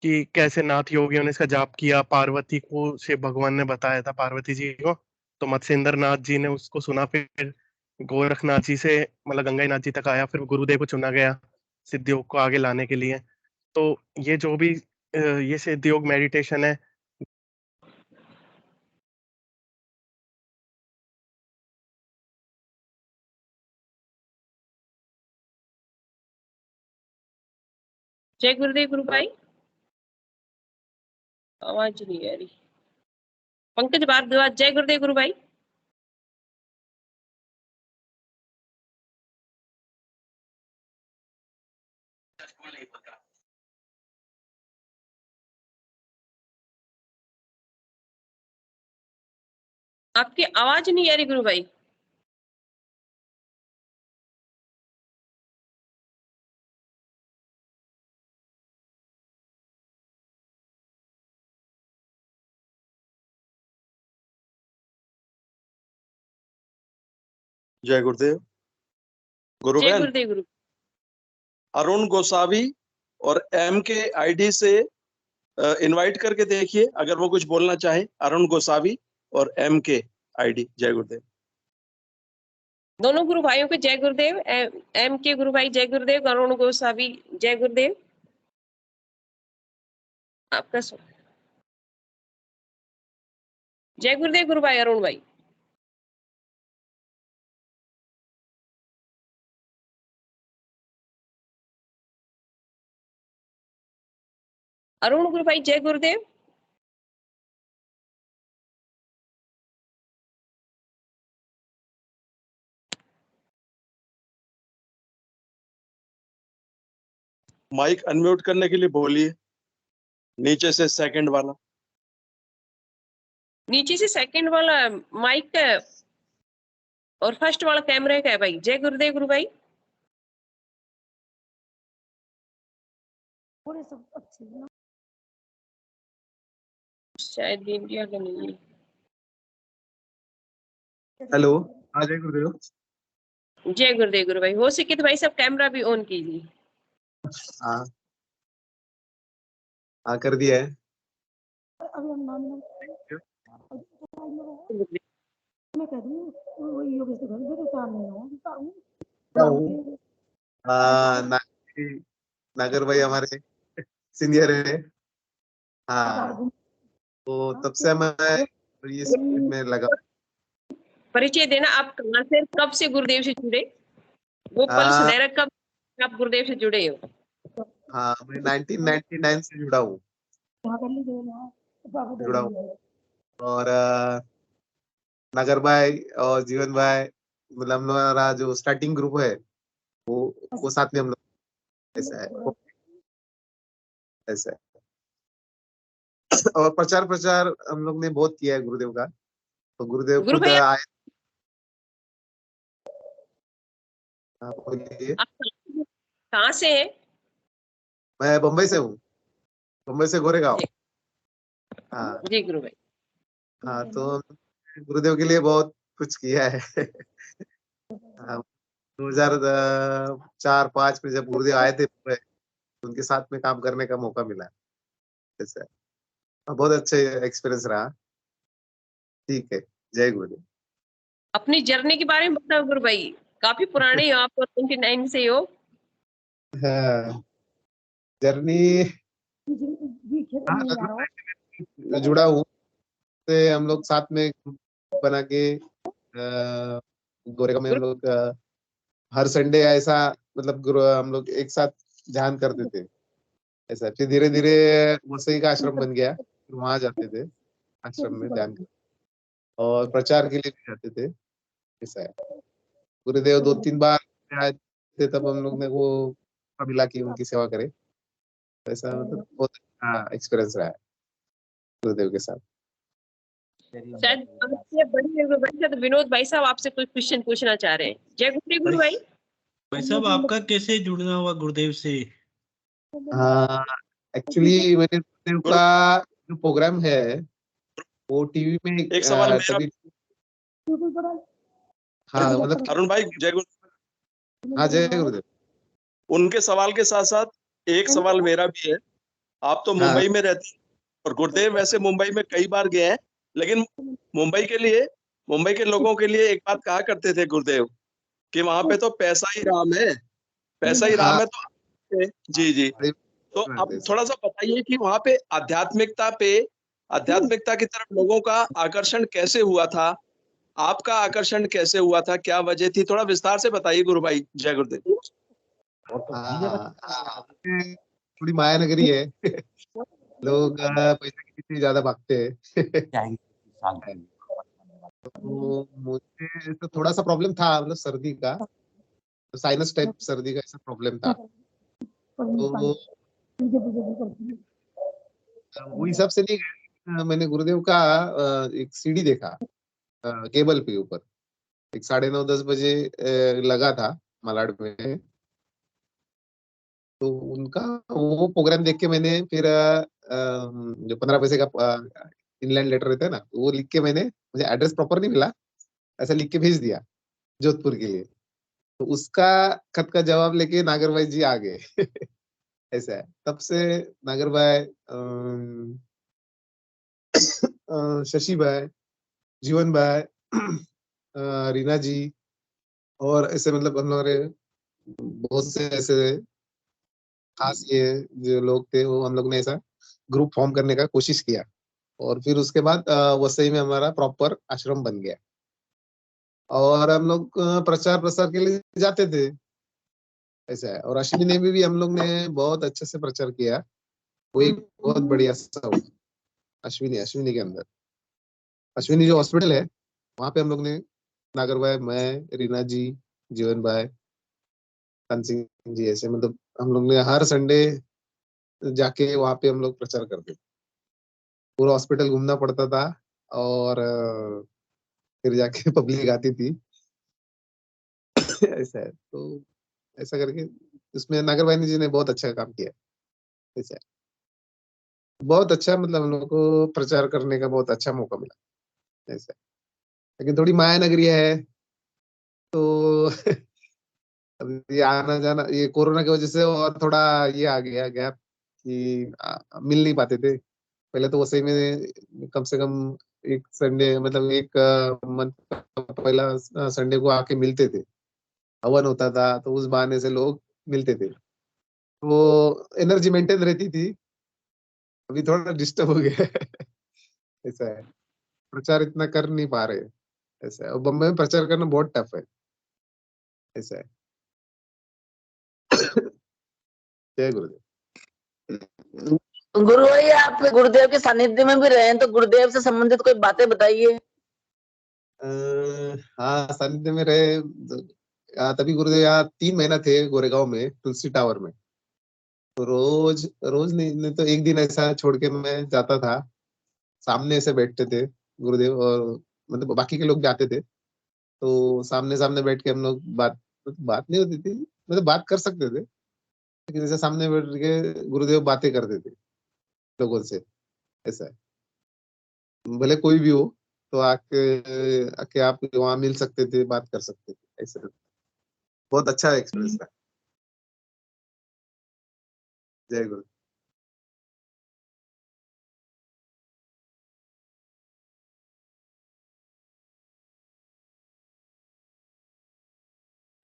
Speaker 7: कि कैसे नाथ योगियों ने इसका जाप किया, पार्वती को शिव भगवान ने बताया था पार्वती जी को, तो मत्स्येंद्र नाथ जी ने उसको सुना, फिर गोरखनाथ जी से मतलब गंगानाथ जी तक आया, फिर गुरुदेव को चुना गया सिद्ध योग को आगे लाने के लिए। तो ये जो भी ये सिद्ध योग मेडिटेशन है,
Speaker 5: जय गुरुदेव गुरु भाई, आवाज नहीं आ रही। पंकज भारद्वाज, जय गुरुदेव गुरु भाई। आपकी आवाज नहीं आ रही गुरु भाई।
Speaker 4: जय गुरुदेव। गुरु
Speaker 5: जय
Speaker 4: बहन,
Speaker 5: गुरुदेव गुरु।
Speaker 4: अरुण गोसावी और एम के आईडी से इनवाइट करके देखिए अगर वो कुछ बोलना चाहे। अरुण गोसावी और एम के आईडी। जय गुरुदेव।
Speaker 5: दोनों गुरु भाइयों को जय गुरुदेव। एम के गुरु भाई जय गुरुदेव, अरुण गोसावी जय गुरुदेव। आपका जय गुरुदेव गुरु भाई अरुण भाई। अरुण गुरु भाई जय गुरुदेव।
Speaker 4: माइक अनम्यूट करने के लिए बोलिए, नीचे से सेकंड वाला।
Speaker 5: नीचे से सेकंड वाला माइक का और फर्स्ट वाला कैमरे का है भाई। जय गुरुदेव गुरु भाई। शायद इंडिया का नहीं है।
Speaker 8: हेलो, हाँ जय गुरुदेव।
Speaker 5: जय गुरुदेव गुरु भाई। हो सके तो भाई सब कैमरा भी ऑन कीजिए।
Speaker 8: हाँ हाँ, कर दिया है। नागर नागर भाई हमारे सीनियर है। हाँ, तो तब से मैं ये स्पिरिट में लगा।
Speaker 5: परिचय देना, आप कहाँ से, कब से गुरुदेव से जुड़े? वो पल सुनहरा कब आप गुरुदेव से जुड़े हो?
Speaker 8: हाँ, मैं 1999 से जुड़ा हूँ। और नागर भाई और जीवन भाई, मतलब हमारा जो स्टार्टिंग ग्रुप है वो साथ में हम लोग ऐसा है, ऐसा है। और प्रचार हम लोग ने बहुत किया है गुरुदेव का। तो गुरुदेव
Speaker 5: गुरु
Speaker 8: खुद
Speaker 5: भैया,
Speaker 8: आए। आप बोलिए।
Speaker 5: आप कहाँ से हैं?
Speaker 8: मैं बम्बई से हूँ, बम्बई से गोरेगांव। हाँ
Speaker 5: जी गुरु भाई।
Speaker 8: हाँ, तो गुरुदेव के लिए बहुत कुछ किया है। 2004-5 में जब गुरुदेव आए थे, उनके साथ में काम करने का मौका मिला। ऐसा बहुत अच्छा एक्सपीरियंस रहा। ठीक है, जय गुरुदेव।
Speaker 5: अपनी जर्नी के बारे में बताओ गुरु भाई। काफी पुराने हो आप, 29 से हो।
Speaker 8: हाँ, जर्नी जुड़ा हूँ से हम लोग साथ में ग्रुप बना के गोरेगांव में हम लोग हर संडे ऐसा मतलब हम लोग एक साथ ध्यान करते थे। ऐसा फिर धीरे धीरे वसई का आश्रम बन गया, फिर वहां जाते थे आश्रम में ध्यान कर, और प्रचार के लिए भी जाते थे। ऐसा है, गुरुदेव 2-3 बार आए थे, तब हम लोग ने वो मिला कि उनकी सेवा करे। ऐसा मतलब बहुत अच्छा एक्सपीरियंस रहा है गुरुदेव के साथ।
Speaker 5: शायद आपसे बड़ी गुरु भाई, तो विनोद भाई साहब आपसे कुछ क्वेश्चन पूछना चाह रहे हैं। जय गुरुदेव गुरु भाई।
Speaker 2: भाई साहब, आपका कैसे जुड़ना हुआ गुरुदेव से?
Speaker 8: हाँ, एक्चुअली मैंने गुरुदेव का जो प्रोग्राम है वो टीवी में
Speaker 4: एक सवाल मेरा।
Speaker 8: हाँ मतलब
Speaker 4: अरुण भाई जय गुरुदेव।
Speaker 8: हाँ, जय गुरुदेव।
Speaker 4: उनके सवाल के साथ साथ एक सवाल मेरा भी है। आप तो
Speaker 8: हाँ।
Speaker 4: मुंबई में रहते हैं और गुरुदेव वैसे मुंबई में कई बार गए हैं, लेकिन मुंबई के लोगों के लिए एक बात कहा करते थे गुरुदेव कि वहां पे तो पैसा ही राम है, पैसा ही राम
Speaker 8: हाँ,
Speaker 4: है। तो जी जी,
Speaker 8: सही
Speaker 4: तो
Speaker 8: बात
Speaker 4: आप
Speaker 8: है।
Speaker 4: थोड़ा सा बताइए कि वहां पे आध्यात्मिकता की तरफ लोगों का आकर्षण कैसे हुआ था, आपका आकर्षण कैसे हुआ था, क्या वजह थी, थोड़ा विस्तार से बताइए गुरु भाई। जय गुरुदेव।
Speaker 8: हाँ, ये थोड़ी माया नगरी है। लोग पैसे के पीछे ज्यादा भागते हैं। तो मुझे तो थोड़ा सा प्रॉब्लम था, मतलब सर्दी का, साइनस टाइप सर्दी का ऐसा प्रॉब्लम था। तो वो हिसाब से नहीं गया। मैंने गुरुदेव का एक सीडी देखा केबल पे ऊपर, एक 9:30-10 बजे लगा था मलाड में। तो उनका वो प्रोग्राम देख के मैंने फिर जो 15 पैसे का इनलैंड लेटर रहता है ना, वो लिख के मैंने, मुझे एड्रेस प्रॉपर नहीं मिला, ऐसा लिख के भेज दिया जोधपुर के लिए। तो उसका खत का जवाब लेके नागर भाई जी आ गए। ऐसा है। तब से नागर भाई, शशि भाई, जीवन भाई, रीना जी, और ऐसे मतलब हम लोग बहुत से ऐसे खास ये जो लोग थे, वो हम लोग ने ऐसा ग्रुप फॉर्म करने का कोशिश किया। और फिर उसके बाद वसई में हमारा प्रॉपर आश्रम बन गया। और हम लोग प्रचार प्रसार के लिए जाते थे, ऐसा है। और अश्विनी ने भी हम लोग ने बहुत अच्छे से प्रचार किया। वो एक बहुत बढ़िया सा हुआ। अश्विनी के अंदर, अश्विनी जो हॉस्पिटल है, वहां पे हम लोग ने, नागर भाई, मैं, रीना जी, जीवन भाई, कान सिंह जी, ऐसे मतलब हम लोग ने हर संडे जाके वहां पे हम लोग प्रचार करते थे। पूरा हॉस्पिटल घूमना पड़ता था। और फिर जाके पब्लिक आती थी। ऐसा है। तो ऐसा करके उसमें नागर भाई जी ने बहुत अच्छा काम किया। ऐसा है। बहुत अच्छा, मतलब हम लोग को प्रचार करने का बहुत अच्छा मौका मिला। ऐसा है। लेकिन थोड़ी माया नगरी है, तो अभी आना जाना, ये कोरोना की वजह से और थोड़ा ये आ गया गैप कि मिल नहीं पाते थे। पहले तो वसई में कम से कम एक संडे, मतलब एक मंथ का पहला संडे को आके मिलते थे। हवन होता था, तो उस बहाने से लोग मिलते थे, वो एनर्जी मेंटेन रहती थी। अभी थोड़ा डिस्टर्ब हो गया है। ऐसा है। प्रचार इतना कर नहीं पा रहे। ऐसा है। और बम्बई में प्रचार करना बहुत टफ है। ऐसा है। जय गुरुदेव।
Speaker 9: गुरु भाई, आप गुरुदेव के सानिध्य में भी रहे हैं, तो गुरुदेव से संबंधित कोई बातें बताइए।
Speaker 8: हाँ, सानिध्य में रहे। तभी गुरुदेव यहाँ 3 महीना थे गोरेगांव में, तुलसी टावर में। तो रोज रोज नहीं तो एक दिन ऐसा छोड़ के मैं जाता था। सामने ऐसे बैठते थे गुरुदेव, और मतलब बाकी के लोग भी आते थे। तो सामने सामने बैठ के हम लोग बात नहीं होती थी, मतलब बात कर सकते थे, लेकिन जैसे सामने बैठ के गुरुदेव बातें करते थे लोगों से। ऐसा है। भले कोई भी हो, तो आके आप वहाँ मिल सकते थे, बात कर सकते थे। ऐसा बहुत अच्छा एक्सपीरियंस था। जय गुरु।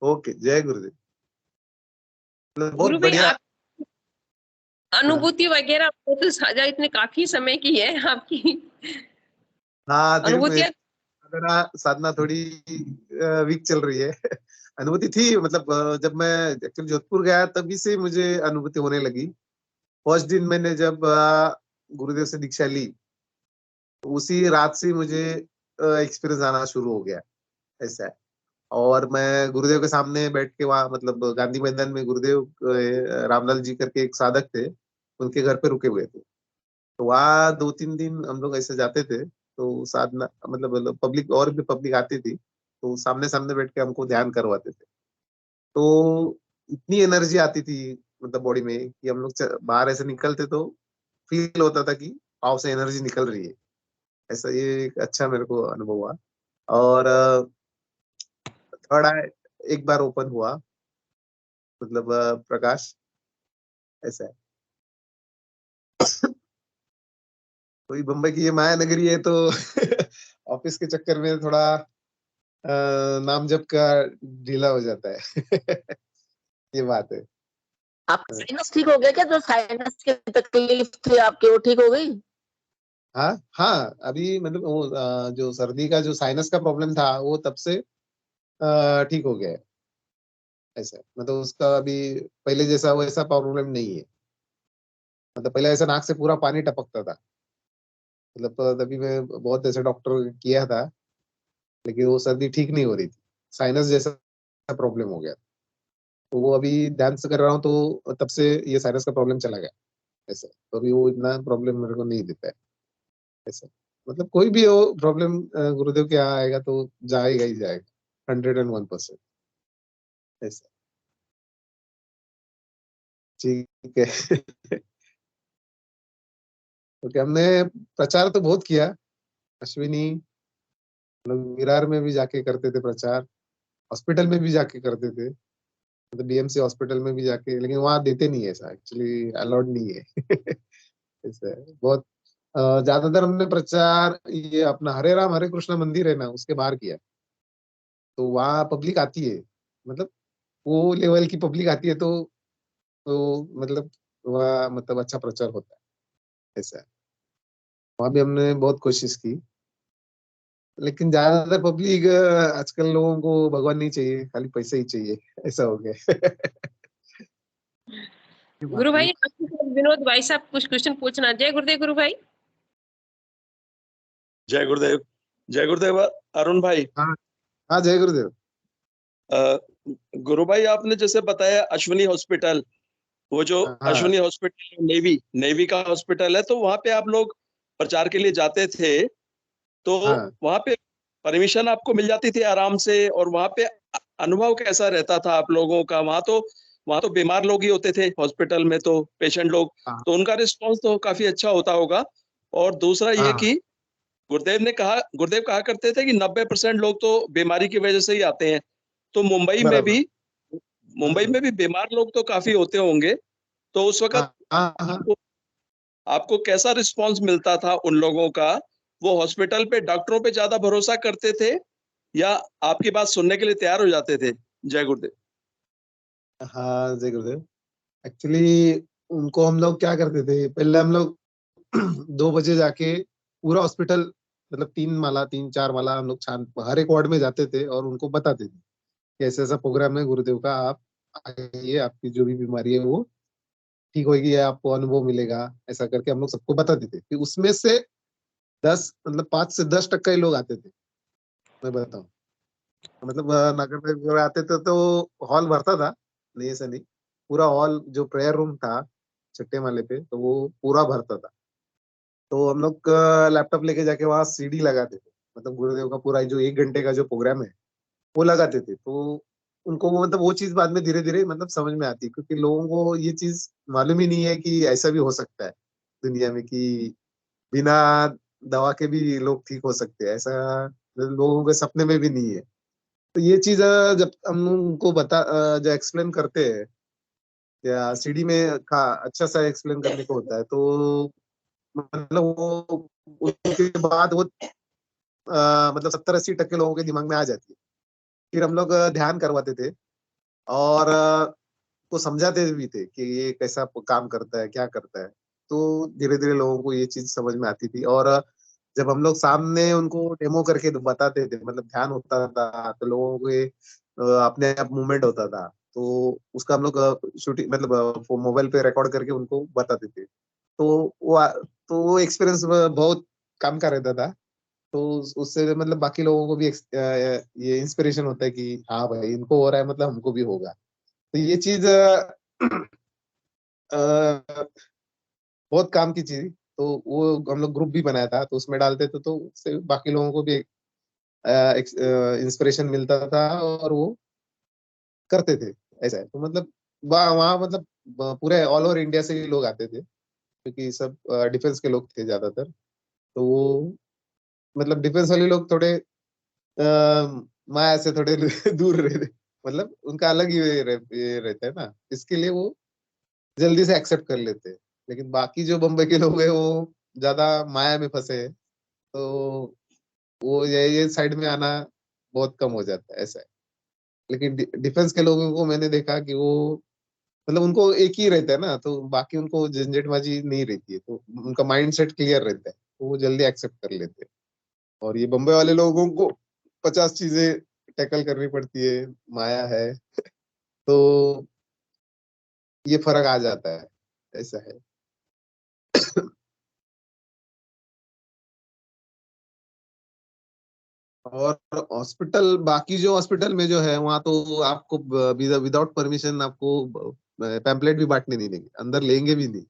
Speaker 8: ओके, जय गुरुदेव। मतलब बहुत
Speaker 5: गुरु भाई,
Speaker 8: बढ़िया।
Speaker 5: आप अनुभूति वगैरह आपको तो साझा इतने काफी समय की है आपकी
Speaker 8: हाँ, धीरे धीरे
Speaker 5: अनुभूतियां।
Speaker 8: साधना थोड़ी वीक चल रही है। अनुभूति थी, मतलब जब मैं एक्चुअली जोधपुर गया तभी से मुझे अनुभूति होने लगी। फर्स्ट दिन मैंने जब गुरुदेव से दीक्षा ली, तो उसी रात से मुझे एक्सपीरियंस आना शुरू हो गया। ऐसा है। और मैं गुरुदेव के सामने बैठ के वहाँ, मतलब गांधी मैदान में गुरुदेव रामलाल जी करके एक साधक थे, उनके घर पे रुके हुए थे। तो वहाँ 2-3 दिन हम लोग ऐसे जाते थे। तो साधना, मतलब पब्लिक, और भी पब्लिक आती थी, तो सामने सामने बैठ के हमको ध्यान करवाते थे। तो इतनी एनर्जी आती थी, मतलब बॉडी में, कि हम लोग बाहर ऐसे निकलते तो फील होता था कि पाँव से एनर्जी निकल रही है। ऐसा ये एक अच्छा मेरे को अनुभव हुआ। और थर्ड आई एक बार ओपन हुआ, मतलब प्रकाश। ऐसा है। वही बम्बई की ये माया नगरी है, तो ऑफिस के चक्कर में थोड़ा नाम जप का ढीला हो जाता है। ये बात है।
Speaker 9: आपका साइनस ठीक हो गया क्या? जो साइनस की तकलीफ थी आपकी, वो ठीक हो गई?
Speaker 8: हाँ हाँ, अभी मतलब वो जो सर्दी का जो साइनस का प्रॉब्लम था वो तब से ठीक हो गया है। ऐसा मतलब उसका अभी पहले जैसा वैसा प्रॉब्लम नहीं है। मतलब पहले ऐसा नाक से पूरा पानी टपकता था, मतलब तभी मैं बहुत ऐसे डॉक्टर किया था, लेकिन वो सर्दी ठीक नहीं हो रही थी, साइनस जैसा प्रॉब्लम हो गया। तो वो अभी ध्यान से कर रहा हूँ, तो तब से ये साइनस का प्रॉब्लम चला गया। ऐसा तो अभी वो इतना प्रॉब्लम मेरे को नहीं देता है। ऐसा मतलब कोई भी हो प्रॉब्लम, गुरुदेव के यहाँ आएगा तो जाएगा ही जाएगा, 101%। ऐसा ठीक है। तो हमने प्रचार तो बहुत किया, अश्विनी लोग विरार में भी जाके करते थे प्रचार, हॉस्पिटल में भी जाके करते थे, मतलब बीएमसी हॉस्पिटल में भी जाके, लेकिन वहाँ देते नहीं है ऐसा, एक्चुअली अलाउड नहीं है। ऐसा है बहुत। ज्यादातर हमने प्रचार ये अपना हरे राम हरे कृष्ण मंदिर है ना, उसके बाहर किया। तो वहाँ पब्लिक आती है, मतलब वो लेवल की पब्लिक आती है, तो मतलब वहाँ मतलब अच्छा प्रचार होता है। ऐसा है। वहाँ भी हमने बहुत कोशिश की, लेकिन ज्यादातर पब्लिक आजकल लोगों को भगवान नहीं चाहिए, खाली पैसा ही चाहिए। ऐसा हो गया। ये बात
Speaker 5: गुरु
Speaker 8: है।
Speaker 5: भाई आपके साथ विनोद भाई साहब कुछ क्वेश्चन पूछना। जय गुरुदेव गुरु भाई।
Speaker 4: जय गुरुदेव। जय गुरुदेव अरुण भाई।
Speaker 8: हाँ हाँ, जय गुरुदेव।
Speaker 4: अ, गुरु भाई आपने जैसे बताया अश्विनी हॉस्पिटल, वो जो
Speaker 8: हाँ
Speaker 4: अश्विनी हॉस्पिटल नेवी नेवी का हॉस्पिटल है, तो वहां पे आप लोग प्रचार के लिए जाते थे, तो
Speaker 8: हाँ,
Speaker 4: वहां पे परमिशन आपको मिल जाती थी आराम से? और वहां पे अनुभव कैसा रहता था आप लोगों का? वहां तो बीमार लोग ही होते थे हॉस्पिटल में, तो पेशेंट लोग,
Speaker 8: हाँ,
Speaker 4: तो उनका रिस्पांस तो काफी अच्छा होता होगा। और दूसरा ये
Speaker 8: हाँ,
Speaker 4: कि गुरुदेव कहा करते थे कि 90% लोग तो बीमारी की वजह से ही आते हैं। तो
Speaker 8: बराबर।
Speaker 4: मुंबई
Speaker 8: हम्म,
Speaker 4: में भी बीमार लोग तो काफी होते होंगे, तो उस
Speaker 8: हाँ
Speaker 4: वक्त
Speaker 8: हाँ हाँ।
Speaker 4: आपको आपको कैसा रिस्पांस मिलता था उन लोगों का? वो हॉस्पिटल पे डॉक्टरों पे ज्यादा भरोसा करते थे या आपकी बात सुनने के लिए तैयार हो जाते थे? जय गुरुदेव।
Speaker 8: हाँ, जय गुरुदेव। एक्चुअली उनको हम लोग क्या करते थे, पहले हम लोग 2 बजे जाके पूरा हॉस्पिटल, मतलब 3 माला 3-4 माला हम लोग छान हर एक वार्ड में जाते थे और उनको बताते थे कि ऐसा ऐसा प्रोग्राम है गुरुदेव का, आप आइए, आपकी जो भी बीमारी है वो ठीक होगी, या आपको अनुभव मिलेगा। ऐसा करके हम लोग सबको बताते थे कि उसमें से 5 से 10% ही लोग आते थे, मैं बताऊं। मतलब नगर में जो आते थे तो हॉल भरता था, नहीं ऐसा नहीं, पूरा हॉल जो प्रेयर रूम था छठे माले पे, तो वो पूरा भरता था। तो हम लोग लैपटॉप लेके जाके वहाँ सीडी लगाते थे, मतलब गुरुदेव का पूरा जो 1 घंटे का जो प्रोग्राम है वो लगाते थे। तो उनको वो मतलब वो चीज बाद में धीरे धीरे मतलब समझ में आती है, क्योंकि लोगों को ये चीज मालूम ही नहीं है कि ऐसा भी हो सकता है दुनिया में, कि बिना दवा के भी लोग ठीक हो सकते हैं। ऐसा लोगों के सपने में भी नहीं है। तो ये चीज जब हम उनको जो एक्सप्लेन करते हैं, या सीडी में का अच्छा सा एक्सप्लेन करने को होता है, तो मतलब वो उसके बाद वो मतलब 70-80% लोगों के दिमाग में आ जाती है। फिर हम लोग ध्यान करवाते थे और को समझाते भी थे कि ये कैसा काम करता है, क्या करता है। तो धीरे धीरे लोगों को ये चीज समझ में आती थी। और जब हम लोग सामने उनको डेमो करके बताते थे, मतलब ध्यान होता था, तो लोगों के अपने आप मूवमेंट होता था, तो उसका हम लोग शूटिंग मतलब मोबाइल पे रिकॉर्ड करके उनको बताते थे। तो वो तो वो एक्सपीरियंस बहुत काम का रहता था। तो उससे मतलब बाकी लोगों को भी ये इंस्पिरेशन होता है कि हाँ भाई, इनको हो रहा है मतलब हमको भी होगा। तो ये चीज बहुत काम की चीज। तो वो हम लोग ग्रुप भी बनाया था, तो उसमें डालते थे, तो उससे बाकी लोगों को भी इंस्पिरेशन मिलता था और वो करते थे। ऐसा है। तो मतलब वहाँ मतलब पूरे ऑल ओवर इंडिया से ही लोग आते थे, क्योंकि सब डिफेंस के लोग थे ज्यादातर। तो वो मतलब डिफेंस वाले लोग थोड़े माया से थोड़े दूर रहते, मतलब उनका अलग ही ये रहता है ना, इसके लिए वो जल्दी से एक्सेप्ट कर लेते हैं। लेकिन बाकी जो बम्बई के लोग हैं वो ज्यादा माया में फंसे हैं, तो वो ये साइड में आना बहुत कम हो जाता है, ऐसा है। लेकिन डिफेंस के लोगों को मैंने देखा कि वो मतलब उनको एक ही रहता है ना, तो बाकी उनको झंझटबाजी नहीं रहती है, तो उनका माइंड सेट क्लियर रहता है, तो वो जल्दी एक्सेप्ट कर लेते हैं। और ये बम्बई वाले लोगों को 50 चीजें टैकल करनी पड़ती है, माया है, तो ये फर्क आ जाता है, ऐसा है। और हॉस्पिटल, बाकी जो हॉस्पिटल में जो है वहाँ तो आपको विदाउट परमिशन आपको पैम्पलेट भी बांटने नहीं देंगे, अंदर लेंगे भी नहीं,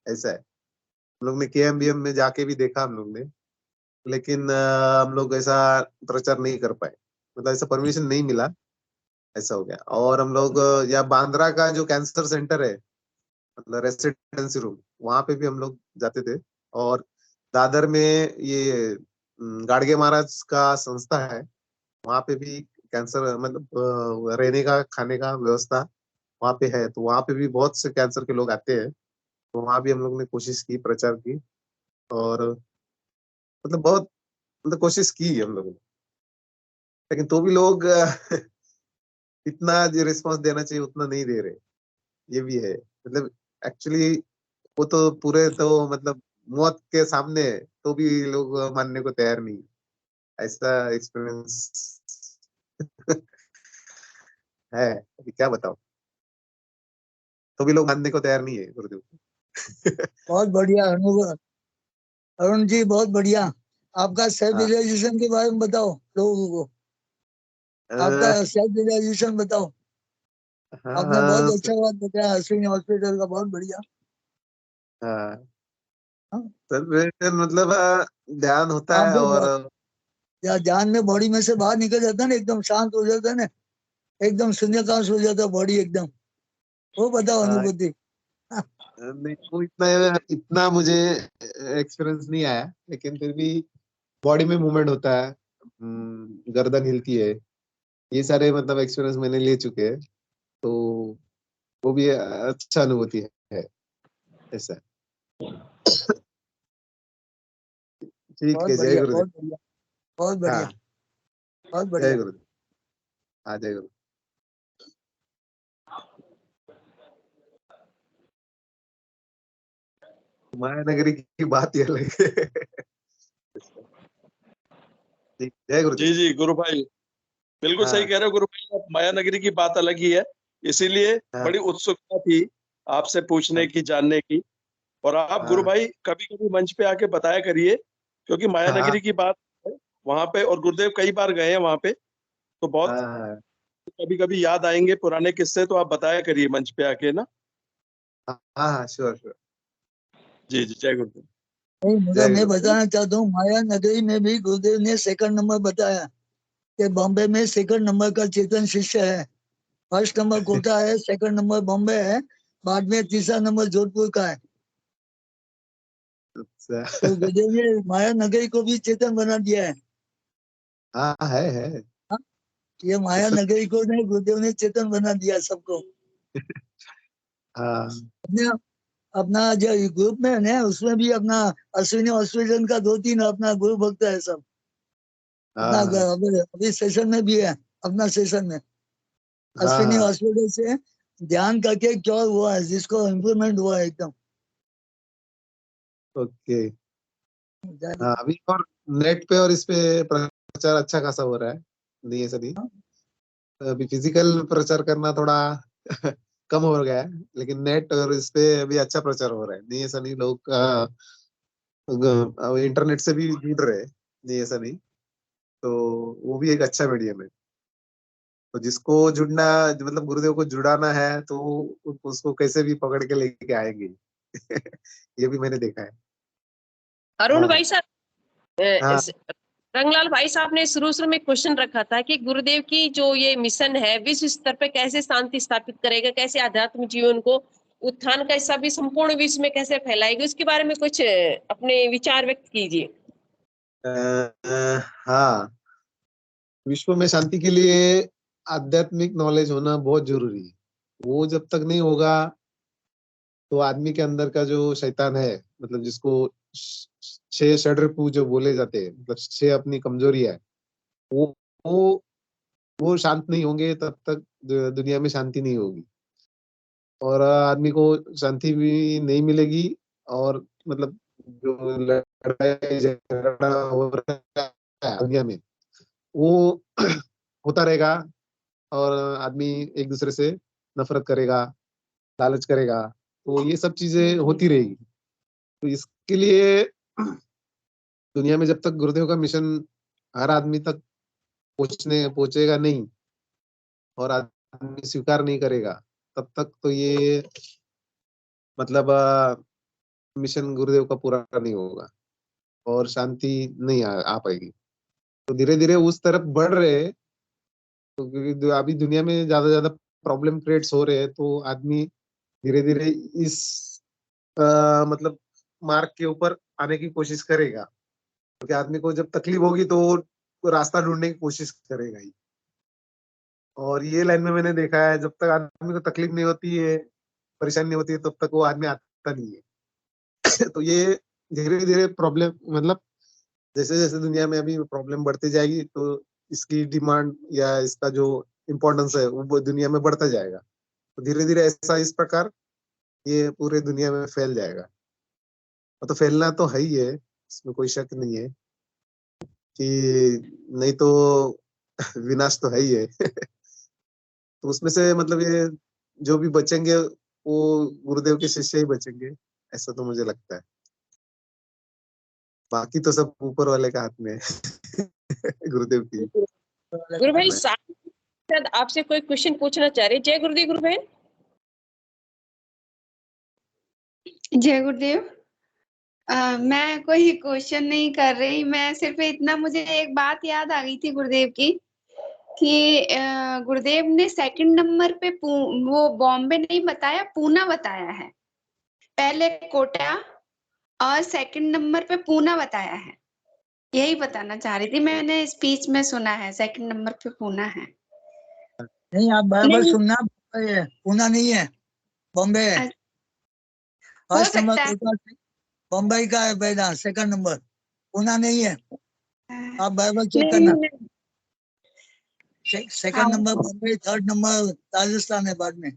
Speaker 8: ऐसा है। हम लोग ने केएमबीएम में जाके भी देखा हम लोग ने, लेकिन हम लोग ऐसा प्रचार नहीं कर पाए, मतलब ऐसा परमिशन नहीं मिला, ऐसा हो गया। और हम लोग या बांद्रा का जो कैंसर सेंटर है, मतलब रेसिडेंसी रूम, वहां पे भी हम लोग जाते थे। और दादर में ये गाडगे महाराज का संस्था है, वहां पे भी कैंसर मतलब रहने का खाने का व्यवस्था वहां पे है, तो वहां पे भी बहुत से कैंसर के लोग आते हैं, तो वहां भी हम लोग ने कोशिश की, प्रचार की। और मतलब बहुत मतलब कोशिश की हम लोगों ने, लेकिन तो भी लोग इतना जो रिस्पांस देना चाहिए उतना नहीं दे रहे, ये भी है। मतलब एक्चुअली वो तो पूरे तो मतलब मौत के सामने है, तो भी लोग मानने को तैयार नहीं, ऐसा एक्सपीरियंस है। अभी क्या बताओ, तो भी लोग मानने को तैयार नहीं है गुरुदेव को।
Speaker 10: बहुत बढ़िया अनुभव अरुण जी, बहुत बढ़िया। आपका सेल्फ
Speaker 8: हाँ,
Speaker 10: रियलाइजेशन के बारे में बताओ लोगों को, आपका सेल्फ रियलाइजेशन बताओ। आपने बहुत
Speaker 8: हाँ,
Speaker 10: अच्छा बात बताया, अश्विनी हॉस्पिटल का, बहुत बढ़िया।
Speaker 8: हाँ,
Speaker 10: हाँ,
Speaker 8: मतलब ध्यान होता
Speaker 10: आप
Speaker 8: है।
Speaker 10: जब
Speaker 8: और
Speaker 10: ध्यान में बॉडी में से बाहर निकल जाता है ना, एकदम शांत हो जाता है ना, एकदम शून्यकाश हो जाता है बॉडी एकदम। वो बताओ
Speaker 8: हाँ,
Speaker 10: अनुभूति।
Speaker 8: नहीं वो इतना इतना मुझे एक्सपीरियंस नहीं आया, लेकिन फिर भी बॉडी में मूवमेंट होता है, गर्दन हिलती है, ये सारे मतलब एक्सपीरियंस मैंने ले चुके हैं, तो वो भी अच्छा अनुभूति है, ऐसा। ठीक
Speaker 10: बहुत
Speaker 8: है, जय
Speaker 10: बढ़िया,
Speaker 8: गुरुदेव।
Speaker 10: बहुत बढ़िया, बहुत बढ़िया,
Speaker 8: हाँ,
Speaker 10: बहुत
Speaker 8: जय
Speaker 10: बढ़िया।
Speaker 8: गुरुदेव। हाँ, जय गुरु। मायानगरी की बात ही अलग है। ठीक, जय गुरुदेव।
Speaker 4: जी जी गुरु भाई, बिल्कुल सही
Speaker 8: हाँ,
Speaker 4: कह रहे हो गुरु भाई। अब माया नगरी की बात अलग ही है, इसीलिए
Speaker 8: हाँ,
Speaker 4: बड़ी उत्सुकता थी आपसे पूछने
Speaker 8: हाँ,
Speaker 4: की, जानने की। और आप गुरु
Speaker 8: हाँ,
Speaker 4: भाई कभी कभी मंच पे आके बताया करिए, क्योंकि माया
Speaker 8: हाँ,
Speaker 4: नगरी की बात है वहां पे, और गुरुदेव कई बार गए हैं वहां पे, तो बहुत
Speaker 8: हाँ,
Speaker 4: कभी कभी याद आएंगे पुराने किस्से, तो आप बताया करिए मंच पे आके ना।
Speaker 8: हाँ, हाँ, श्योर श्योर।
Speaker 4: जी जी, जय गुरुदेव।
Speaker 10: नहीं, मतलब
Speaker 8: जय
Speaker 10: मैं
Speaker 8: गुरुदेव।
Speaker 10: बताना चाहता हूँ, माया नगरी में भी गुरुदेव ने सेकंड नंबर बताया कि बॉम्बे में सेकंड नंबर का चेतन शिष्य है। फर्स्ट नंबर कोटा है, सेकंड नंबर बॉम्बे है, बाद में तीसरा नंबर जोधपुर का है।
Speaker 8: अच्छा।
Speaker 10: तो गुरुदेव ने माया नगरी को भी चेतन बना दिया है।
Speaker 8: हाँ, है।
Speaker 10: हाँ, ये माया नगरी को नहीं, गुरुदेव ने चेतन बना दिया सबको।
Speaker 8: हाँ,
Speaker 10: अपने अपना जो ग्रुप में है ना, उसमें भी अपना अश्विनी हॉस्पिटल का 2-3 अपना गुरु भक्त है सब। अपना
Speaker 8: हाँ,
Speaker 10: अभी सेशन में भी है, अपना सेशन में
Speaker 8: हाँ,
Speaker 10: अश्विनी
Speaker 8: हाँ,
Speaker 10: हॉस्पिटल से ध्यान करके क्योर हुआ है, जिसको इम्प्रूवमेंट हुआ है एकदम।
Speaker 8: ओके। हाँ, अभी और नेट पे और इस पे प्रचार अच्छा खासा हो रहा है, नहीं ऐसा नहीं। अभी फिजिकल प्रचार करना थोड़ा कम हो गया है, लेकिन नेट और इस पे अभी अच्छा प्रचार हो रहा है, नहीं ऐसा नहीं। लोग इंटरनेट से भी जुड़ रहे हैं, नहीं ऐसा नहीं। तो वो भी एक अच्छा मीडियम है, तो जिसको जुड़ना मतलब गुरुदेव को जुड़ाना है, तो उसको कैसे भी पकड़ के लेके आएंगे। ये भी मैंने देखा है।
Speaker 5: अरुण
Speaker 8: हाँ,
Speaker 5: भाई साहब,
Speaker 8: हाँ,
Speaker 5: रंगलाल भाई साहब ने शुरू में क्वेश्चन रखा था कि गुरुदेव की जो ये मिशन है विश्व स्तर पे कैसे शांति स्थापित करेगा, कैसे आध्यात्म जीवन को उत्थान का हिस्सा भी संपूर्ण विश्व में कैसे फैलाएगी, उसके बारे में कुछ अपने विचार व्यक्त कीजिए।
Speaker 8: हाँ, विश्व में शांति के लिए आध्यात्मिक नॉलेज होना बहुत जरूरी है। वो जब तक नहीं होगा, तो आदमी के अंदर का जो शैतान है, मतलब जिसको छह षड्रिपु जो बोले जाते हैं, मतलब छह अपनी कमजोरियां है, वो वो शांत नहीं होंगे तब तक दुनिया में शांति नहीं होगी, और आदमी को शांति भी नहीं मिलेगी, और मतलब जो लड़ाई झगड़ा हो रहा है दुनिया में वो होता रहेगा, और आदमी एक दूसरे से नफरत करेगा, लालच करेगा, तो ये सब चीजें होती रहेगी। तो इसके लिए दुनिया में जब तक गुरुदेव का मिशन हर आदमी तक पहुंचेगा नहीं, और आदमी स्वीकार नहीं करेगा, तब तक तो ये मतलब मिशन गुरुदेव का पूरा नहीं होगा, और शांति नहीं आ पाएगी। तो धीरे धीरे उस तरफ बढ़ रहे हैं, तो क्योंकि अभी दुनिया में ज्यादा प्रॉब्लम क्रिएट्स हो रहे हैं, तो आदमी धीरे धीरे इस मतलब मार्ग के ऊपर आने की कोशिश करेगा, क्योंकि आदमी को जब तकलीफ होगी तो वो रास्ता ढूंढने की कोशिश करेगा ही। और ये लाइन में मैंने देखा है, जब तक आदमी को तकलीफ नहीं होती है, परेशानी नहीं होती है, तब तक वो आदमी आता नहीं है। तो ये धीरे धीरे प्रॉब्लम, मतलब जैसे जैसे दुनिया में अभी प्रॉब्लम बढ़ती जाएगी, तो इसकी डिमांड या इसका जो इम्पोर्टेंस है वो दुनिया में बढ़ता जाएगा। तो धीरे धीरे ऐसा इस प्रकार ये पूरे दुनिया में फैल जाएगा। तो फैलना तो है ही है, इसमें कोई शक नहीं है कि नहीं तो विनाश तो है ही है। तो उसमें से मतलब ये जो भी बचेंगे वो गुरुदेव के शिष्य ही बचेंगे, ऐसा तो मुझे लगता है। बाकी तो सब ऊपर वाले का हाथ में है। गुरुदेव की।
Speaker 5: गुरु भाई शायद आपसे कोई क्वेश्चन पूछना चाह रहे। जय गुरुदेव गुरु बहन।
Speaker 11: जय गुरुदेव। मैं कोई क्वेश्चन नहीं कर रही, मैं सिर्फ इतना, मुझे एक बात याद आ गई थी गुरुदेव की कि गुरुदेव ने सेकंड नंबर पे वो बॉम्बे नहीं बताया, पूना बताया है। पहले कोटा और सेकंड नंबर पे पूना बताया है। यही बताना चाह रही थी, मैंने स्पीच में सुना है सेकंड नंबर पे पूना है।
Speaker 10: नहीं, आप बराबर सुनना, पूना नहीं है, बॉम्बे है। फर्स्ट नंबर कोटा बॉम्बे का है, पहला सेकंड नंबर पूना नहीं है। आप बराबर चेक करना। Second number Bombay, third number Rajasthan है बाद में।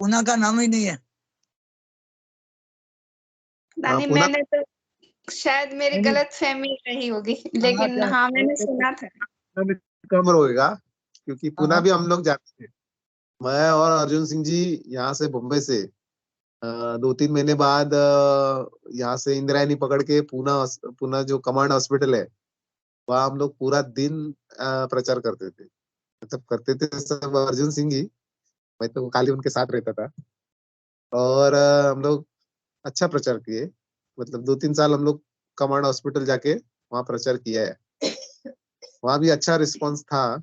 Speaker 10: पूना का नाम ही नहीं है।
Speaker 11: नहीं, मैंने तो शायद मेरी गलत फहमी रही होगी, लेकिन हाँ मैंने सुना था।
Speaker 8: कम होगा, क्योंकि पूना भी हम लोग जाते थे। मैं और अर्जुन सिंह जी यहाँ से बम्बई से 2-3 महीने बाद यहाँ से इंद्रायणी पकड़ के पूना जो कमांड हॉस्पिटल है, वहाँ हम लोग पूरा दिन प्रचार करते थे। मतलब करते थे सब अर्जुन सिंह जी, मैं तो खाली उनके साथ रहता था। और हम लोग अच्छा प्रचार किए, मतलब 2-3 साल हम लोग कमांड हॉस्पिटल जाके वहाँ प्रचार किया है। वहाँ भी अच्छा रिस्पांस था,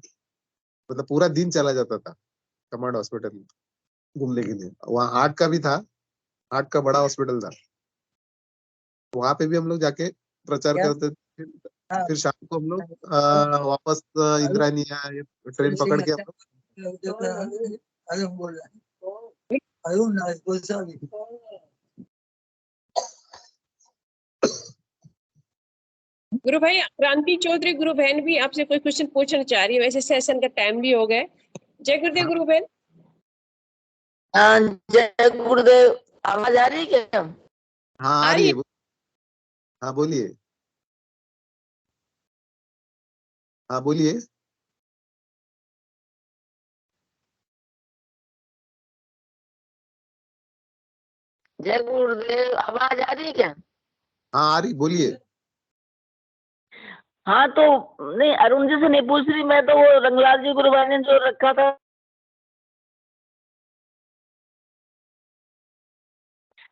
Speaker 8: मतलब पूरा दिन चला जाता था कमांड हॉस्पिटल घूमने के लिए। वहाँ हार्ट का भी था, हार्ट का बड़ा हॉस्पिटल था, वहाँ पे भी हम लोग जाके प्रचार करते थे। फिर शाम को हम लोग वापस इंद्रायणी ट्रेन पकड़ के
Speaker 5: गुरु भाई क्रांति चौधरी गुरु बहन भी आपसे कोई क्वेश्चन पूछना चाह रही है। वैसे सेशन का टाइम भी हो गया। जय गुरुदेव गुरु बहन।
Speaker 9: जय गुरुदेव। आवाज आ रही है क्या?
Speaker 8: हाँ आ रही है। हाँ बोलिए। हाँ बोलिए।
Speaker 9: जय गुरुदेव। आवाज आ रही है क्या?
Speaker 8: हाँ आ रही, बोलिए।
Speaker 9: हाँ तो नहीं, अरुण जी से नहीं पूछ रही मैं, तो वो रंगलाल जी गुरु ने जो रखा था,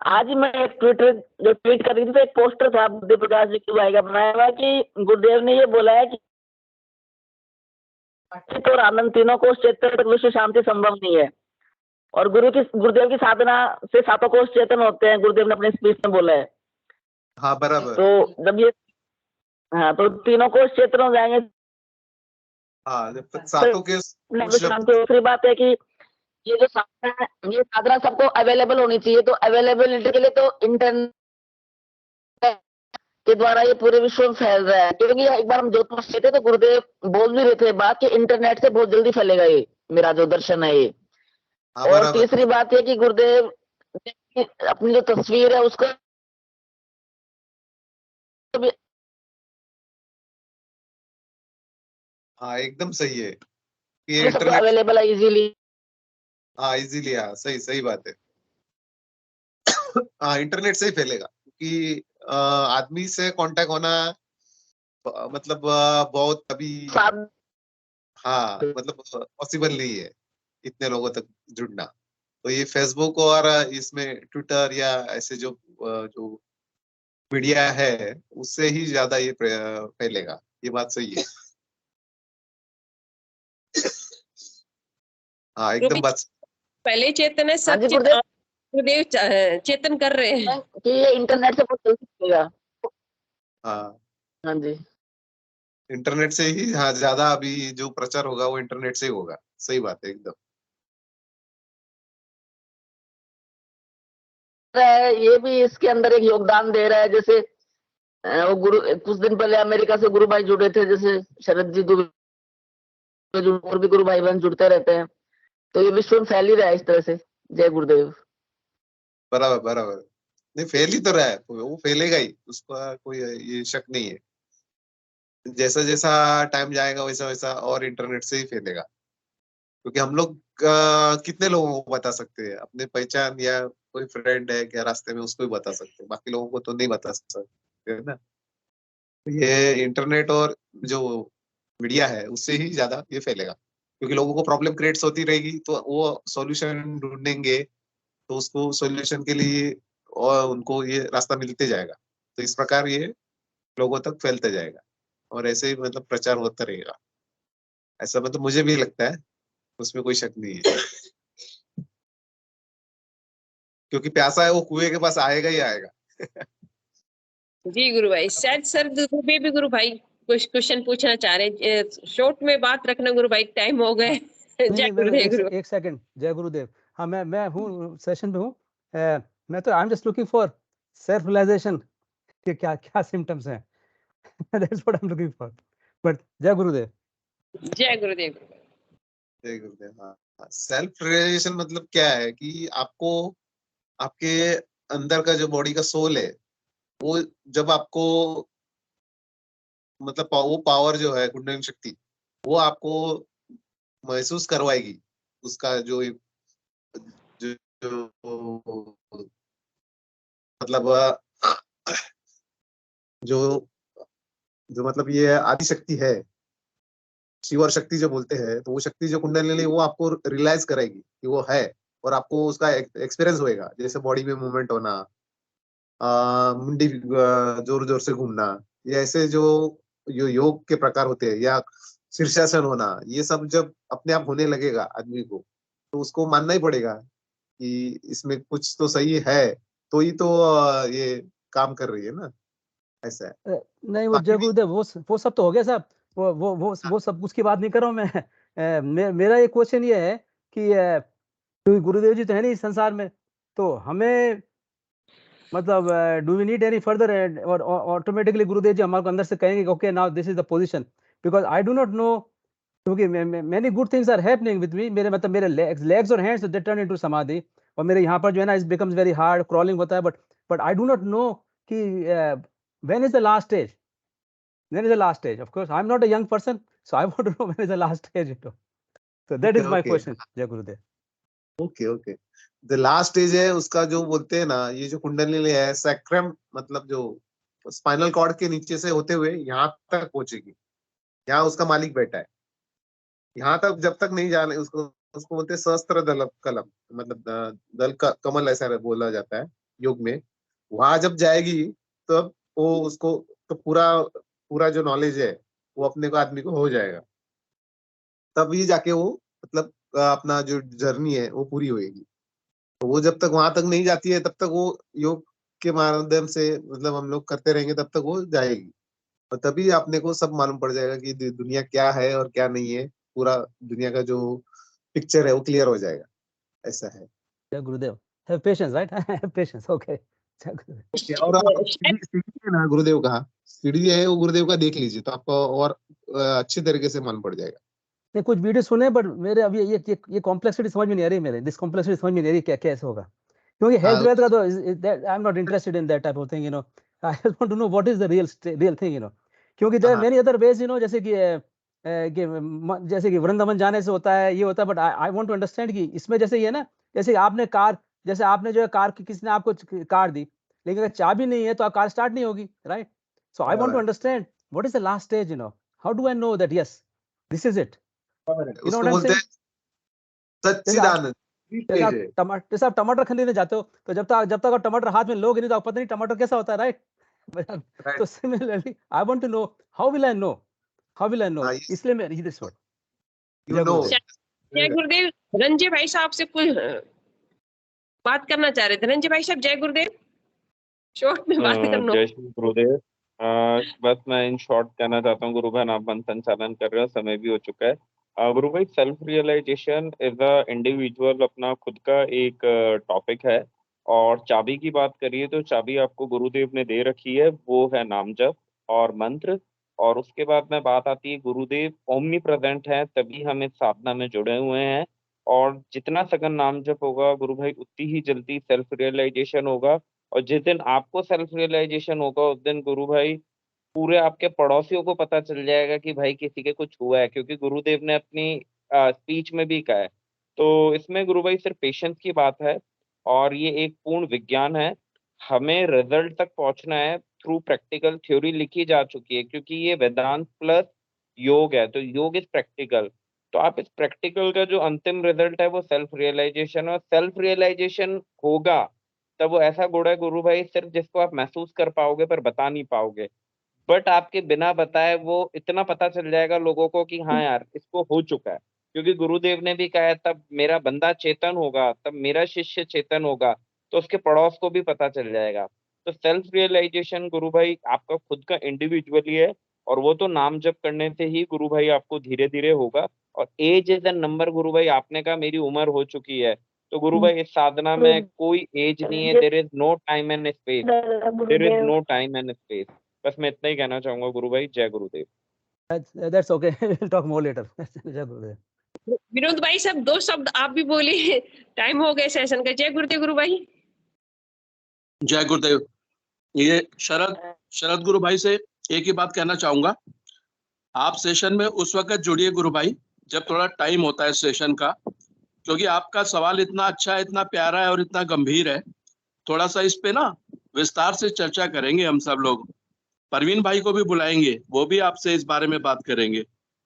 Speaker 9: आज मैं एक ट्वीट कर रही थी, तो एक पोस्टर था बुद्धि प्रकाश जी की भाई का बनाया हुआ कि गुरुदेव ने ये बोला है कि चित्त और आनंद तीनों कोष चेतन तक विश्व शांति संभव नहीं है, और गुरुदेव की साधना से सातों कोष चेतन होते हैं, गुरुदेव ने अपने स्पीच में बोला है।
Speaker 8: हाँ बराबर।
Speaker 9: तो जब ये तो तीनों कोष चेतन हो जाएंगे।
Speaker 8: हाँ, जब तक सातों के
Speaker 9: दूसरी बात है कि ये जो साधना है, ये साधना सबको अवेलेबल होनी चाहिए। तो अवेलेबिलिटी के लिए तो इंटरनेट के द्वारा ये पूरे विश्व में फैल रहा है। क्योंकि एक बार हम जोधपुर से थे तो गुरुदेव बोल भी रहे थे बात कि इंटरनेट से बहुत जल्दी फैलेगा ये मेरा जो दर्शन है ये।
Speaker 8: हाँ,
Speaker 9: और
Speaker 8: बराबर।
Speaker 9: तीसरी बात ये कि गुरुदेव ने अपनी जो तस्वीर है उसका
Speaker 8: हाँ, एकदम सही है कि ये
Speaker 9: सबको
Speaker 8: इंटरनेट,
Speaker 9: अवेलेबल है इजीली।
Speaker 8: हाँ इजीली, हाँ सही सही बात है। हाँ, इंटरनेट से ही फैलेगा क्योंकि आदमी से कांटेक्ट होना मतलब बहुत अभी, हाँ मतलब पॉसिबल नहीं है इतने लोगों तक जुड़ना। तो ये फेसबुक और इसमें ट्विटर या ऐसे जो जो मीडिया है उससे ही ज्यादा ये फैलेगा, ये बात सही है। हाँ
Speaker 5: जो भी
Speaker 8: एकदम बात।
Speaker 5: पहले चेतन है
Speaker 9: हाँ
Speaker 5: सब
Speaker 9: जी गुरुदेव,
Speaker 5: गुरुदेव चेतन कर रहे हैं।
Speaker 9: कि ये इंटरनेट से बहुत जल्दी फैलेगा।
Speaker 8: हाँ,
Speaker 9: हाँ जी,
Speaker 8: इंटरनेट से ही, हाँ ज्यादा अभी जो प्रचार होगा वो इंटरनेट से ही होगा। सही बात है एकदम।
Speaker 9: ये भी इसके अंदर एक योगदान दे रहा है। जैसे वो गुरु कुछ दिन पहले अमेरिका से गुरु भाई जुड़े थे, जैसे शरद जी दुबे, और भी गुरु भाई बहन जुड़ते रहते हैं। तो ये विश्व में फैल ही रहा है इस तरह से। जय गुरुदेव।
Speaker 8: बराबर बराबर। नहीं, फैल ही तो रहा है, वो फैलेगा ही, उसका कोई ये शक नहीं है। जैसा जैसा टाइम जाएगा वैसा वैसा और इंटरनेट से ही फैलेगा। क्योंकि हम लोग कितने लोगों को बता सकते हैं अपने पहचान, या कोई फ्रेंड है क्या रास्ते में उसको ही बता सकते हैं, बाकी लोगों को तो नहीं बता सकते, है ना। तो ये इंटरनेट और जो मीडिया है उससे ही ज्यादा ये फैलेगा, क्योंकि लोगों को प्रॉब्लम क्रिएट्स होती रहेगी तो वो सॉल्यूशन ढूंढेंगे, तो उसको सॉल्यूशन के लिए और उनको ये रास्ता मिलते जाएगा। तो इस प्रकार ये लोगों तक फैलते जाएगा और ऐसे ही मतलब प्रचार होता रहेगा। ऐसा मतलब मुझे भी लगता है, उसमें कोई शक नहीं है। क्योंकि प्यासा है वो कुएं के पास आएगा ही आएगा।
Speaker 5: जी गुरु भाई, शायद सर दुबे भी गुरु भाई कुछ क्वेश्चन पूछना चाह रहे हैं। शॉर्ट में बात रखना गुरु भाई, टाइम हो गए। जय गुरुदेव गुरु।
Speaker 12: एक सेकंड, जय गुरुदेव। हाँ, मैं हूँ सेशन में हूँ। मैं तो I am just looking for self realization कि क्या क्या सिम्टम्स हैं। That's what I am looking for. But जय गुरुदेव।
Speaker 5: जय गुरुदेव।
Speaker 8: जय गुरुदेव। हाँ, सेल्फ रियलाइजेशन मतलब क्या है कि आपको आपके अंदर का जो बॉडी का सोल है वो जब आपको मतलब वो पावर जो है कुंडलिनी शक्ति वो आपको महसूस करवाएगी, उसका जो जो, जो मतलब जो जो मतलब ये आदि शक्ति है, शिव और शक्ति जो बोलते हैं, तो वो शक्ति जो कुंडलिनी वो आपको रियलाइज कराएगी कि वो है, और आपको उसका एक्सपीरियंस होएगा। जैसे बॉडी में मूवमेंट होना, मुंडी जोर जोर से घूमना, ये ऐसे जो योग के प्रकार होते हैं, या शीर्षासन होना, ये सब जब अपने आप होने लगेगा आदमी को, तो उसको मानना ही पड़ेगा कि इसमें कुछ तो सही है, तो ही तो ये काम कर रही है ना। ऐसा है।
Speaker 12: नहीं, वो
Speaker 8: बाकी
Speaker 12: जय
Speaker 8: भी
Speaker 12: गुरुदेव, वो सब तो हो गया साहब। वो सब कुछ की बात नहीं कर रहा हूँ मैं। मेरा ये क्वेश्चन ये है कि क्योंकि गुरुदेव जी तो है नहीं इस संसार में, तो हमें मतलब do we need any further, और ऑटोमेटिकली गुरुदेव जी हमारे को अंदर से कहेंगे okay now this is the position, because I do not know, क्योंकि many good things are happening with me. मेरे मतलब मेरे लेग्स और हैंड्स दे टर्न इनटू समाधि, और मेरे यहाँ पर जो है ना it becomes very hard, crawling होता है, but I do not know कि when is the last stage, when is the last stage. Of course I am not a young person, so I want to know when is the last stage, so that is my
Speaker 8: okay
Speaker 12: question. जय Gurudev.
Speaker 8: Okay okay. The last stage है उसका, जो बोलते हैं ना, ये जो कुंडलिनी है सैक्रम, मतलब जो स्पाइनल कॉर्ड के नीचे से होते हुए यहाँ तक पहुंचेगी, यहाँ उसका मालिक बैठा है। यहाँ तक जब तक नहीं जाने, उसको उसको बोलते हैं सहस्त्र दल कलम, मतलब दल का कमल ऐसा बोला जाता है योग में। वहां जब जाएगी तब वो उसको तो पूरा पूरा जो नॉलेज है वो अपने को आदमी को हो जाएगा, तभी जाके वो मतलब अपना जो जर्नी है वो पूरी होएगी। तो वो जब तक वहां तक नहीं जाती है तब तक वो योग के माध्यम से मतलब हम लोग करते रहेंगे, तब तक वो जाएगी, और तभी अपने को सब मालूम पड़ जाएगा कि दुनिया क्या है और क्या नहीं है। पूरा दुनिया का जो पिक्चर है वो क्लियर हो जाएगा। ऐसा है।
Speaker 12: जय गुरुदेव। Have patience, right? Have patience. Okay.
Speaker 8: और आप सीढ़ी है ना गुरुदेव का, सीढ़ी है वो गुरुदेव का देख लीजिए तो आपको और अच्छी तरीके से मन पड़ जाएगा।
Speaker 12: नहीं कुछ वीडियो सुने बट मेरे अभी ये कॉम्प्लेक्सिटी समझ में नहीं आ रही मेरे, दिस कॉम्प्लेक्सिटी समझ में नहीं आ रही क्या कैसे होगा, क्योंकि हेल्थ वेल्थ का तो I am not interested in that type of thing, you know, I just want to know what is the real thing, you know, क्योंकि there are many other ways, you know, जैसे कि वृंदावन जाने से होता है, ये होता है, but I want to understand कि इसमें जैसे ये ना, जैसे आपने कार, जैसे आपने जो है कार किसी ने आपको कार दी, लेकिन अगर चाबी नहीं है तो आप कार स्टार्ट नहीं होगी, right? So I want to understand what is the last stage, you know, how do I know that yes this is it, you know what I am saying?
Speaker 8: Sachchidanand
Speaker 12: जैसे आप टमाटर खरीदने जाते हो तो जब तक आप टमाटर हाथ में लोगे नहीं तो आपको पता नहीं टमाटर कैसा होता है, राइट? तो similarly I want to know how will I know इसलिए मैं दिस वर्ड
Speaker 8: यू नो।
Speaker 5: जय गुरुदेव। रंजय भाई साहब से कोई बात करना चाह रहे थे। रंजय भाई साहब जय गुरुदेव, शॉर्ट में बात करना।
Speaker 13: जय श्री गुरुदेव। बस मैं इन शॉर्ट कहना चाहता हूँ गुरु भाई, आप मन संचालन कर रहे हो, समय भी हो चुका है। गुरु भाई, self realization is a individual अपना खुद का एक टॉपिक है, और चाबी की बात करिए तो चाबी आपको गुरुदेव ने दे रखी है, वो है नाम जप और मंत्र। और उसके बाद में बात आती है, गुरुदेव ओमनी प्रेजेंट है, तभी हम इस साधना में जुड़े हुए हैं, और जितना सघन नाम जप होगा गुरु भाई उतनी ही जल्दी सेल्फ रियलाइजेशन होगा। और जिस दिन आपको सेल्फ रियलाइजेशन होगा उस दिन गुरु भाई पूरे आपके पड़ोसियों को पता चल जाएगा कि भाई किसी के कुछ हुआ है, क्योंकि गुरुदेव ने अपनी स्पीच में भी कहा है। तो इसमें गुरु भाई सिर्फ पेशेंस की बात है, और ये एक पूर्ण विज्ञान है। हमें रिजल्ट तक पहुंचना है थ्रू प्रैक्टिकल, थ्योरी लिखी जा चुकी है, क्योंकि ये वेदांत प्लस योग है, तो योग इज प्रैक्टिकल। तो आप इस प्रैक्टिकल का जो अंतिम रिजल्ट है वो सेल्फ रियलाइजेशन, और सेल्फ रियलाइजेशन होगा तब वो ऐसा गुण है गुरु भाई सिर्फ जिसको आप महसूस कर पाओगे पर बता नहीं पाओगे, बट आपके बिना बताए वो इतना पता चल जाएगा लोगों को कि हाँ यार इसको हो चुका है। क्योंकि गुरुदेव ने भी कहा है, तब मेरा बंदा चेतन होगा, तब मेरा शिष्य चेतन होगा, तो उसके पड़ोस को भी पता चल जाएगा। तो सेल्फ रियलाइजेशन गुरु भाई आपका खुद का इंडिविजुअली है, और वो तो नाम जप करने से ही गुरु भाई आपको धीरे धीरे होगा। और एज इज एन नंबर गुरु भाई, आपने कहा मेरी उम्र हो चुकी है, तो गुरु भाई इस साधना में कोई एज नहीं है, there is no time and space, there is no time and space. बस मैं इतना ही कहना चाहूंगा गुरु भाई। जय Gurudev.
Speaker 12: That's okay, will talk more later. जय गुरुदेव।
Speaker 5: विनोद भाई साहब 2 शब्द आप भी बोलिए, टाइम हो गया सेशन का। जय गुरुदेव गुरु भाई।
Speaker 4: जय गुरुदेव। ये शरद गुरु भाई से एक ही बात कहना चाहूंगा, आप सेशन में उस वक्त जुड़िए गुरु भाई जब थोड़ा टाइम होता है सेशन का, क्योंकि आपका सवाल इतना अच्छा है, इतना प्यारा है और इतना गंभीर है। थोड़ा सा इस पे ना विस्तार से चर्चा करेंगे हम सब लोग। परवीन भाई को भी बुलाएंगे, वो भी आपसे इस बारे में बात करेंगे,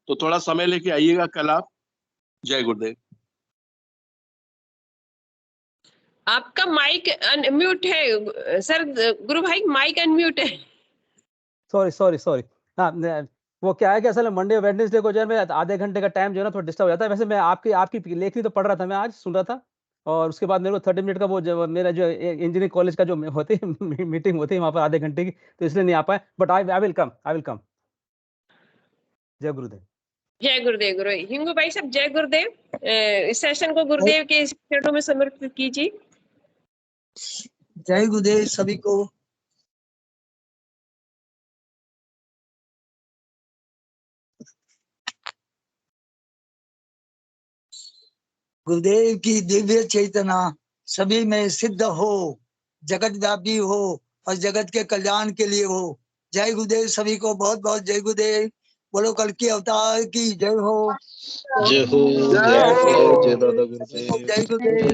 Speaker 4: तो थोड़ा समय लेके आइएगा कल आप। जय गुरुदेव।
Speaker 5: आपका माइक अनम्यूट है सर, गुरु भाई माइक अनम्यूट है।
Speaker 12: सॉरी। हाँ, वो क्या है कि असल में मंडे वेडनेसडे को जो है मैं आधे घंटे का टाइम जो है ना थोड़ा डिस्टर्ब हो जाता है। वैसे मैं आपकी लेखनी तो पढ़ रहा था, मैं आज सुन रहा था, और उसके बाद मेरे को 30 मिनट का वो जो मेरा जो इंजीनियरिंग कॉलेज का जो होती है मीटिंग होती है वहाँ पर आधे घंटे की, तो इसलिए नहीं आ पाए, बट आई विल कम। जय गुरुदेव।
Speaker 5: जय गुरुदेव। गुरु हिंगू भाई साहब जय गुरुदेव। इस सेशन को गुरुदेव के चरणों में समर्पित कीजिए।
Speaker 10: जय गुरुदेव सभी को। गुरुदेव की दिव्य चेतना सभी में सिद्ध हो, जगत व्यापी हो और जगत के कल्याण के लिए हो। जय गुरुदेव सभी को, बहुत बहुत जय गुरुदेव। बोलो कल की अवतार की जय हो।
Speaker 14: जय हो। जय दादा गुरुदेव।
Speaker 10: जय गुरुदेव।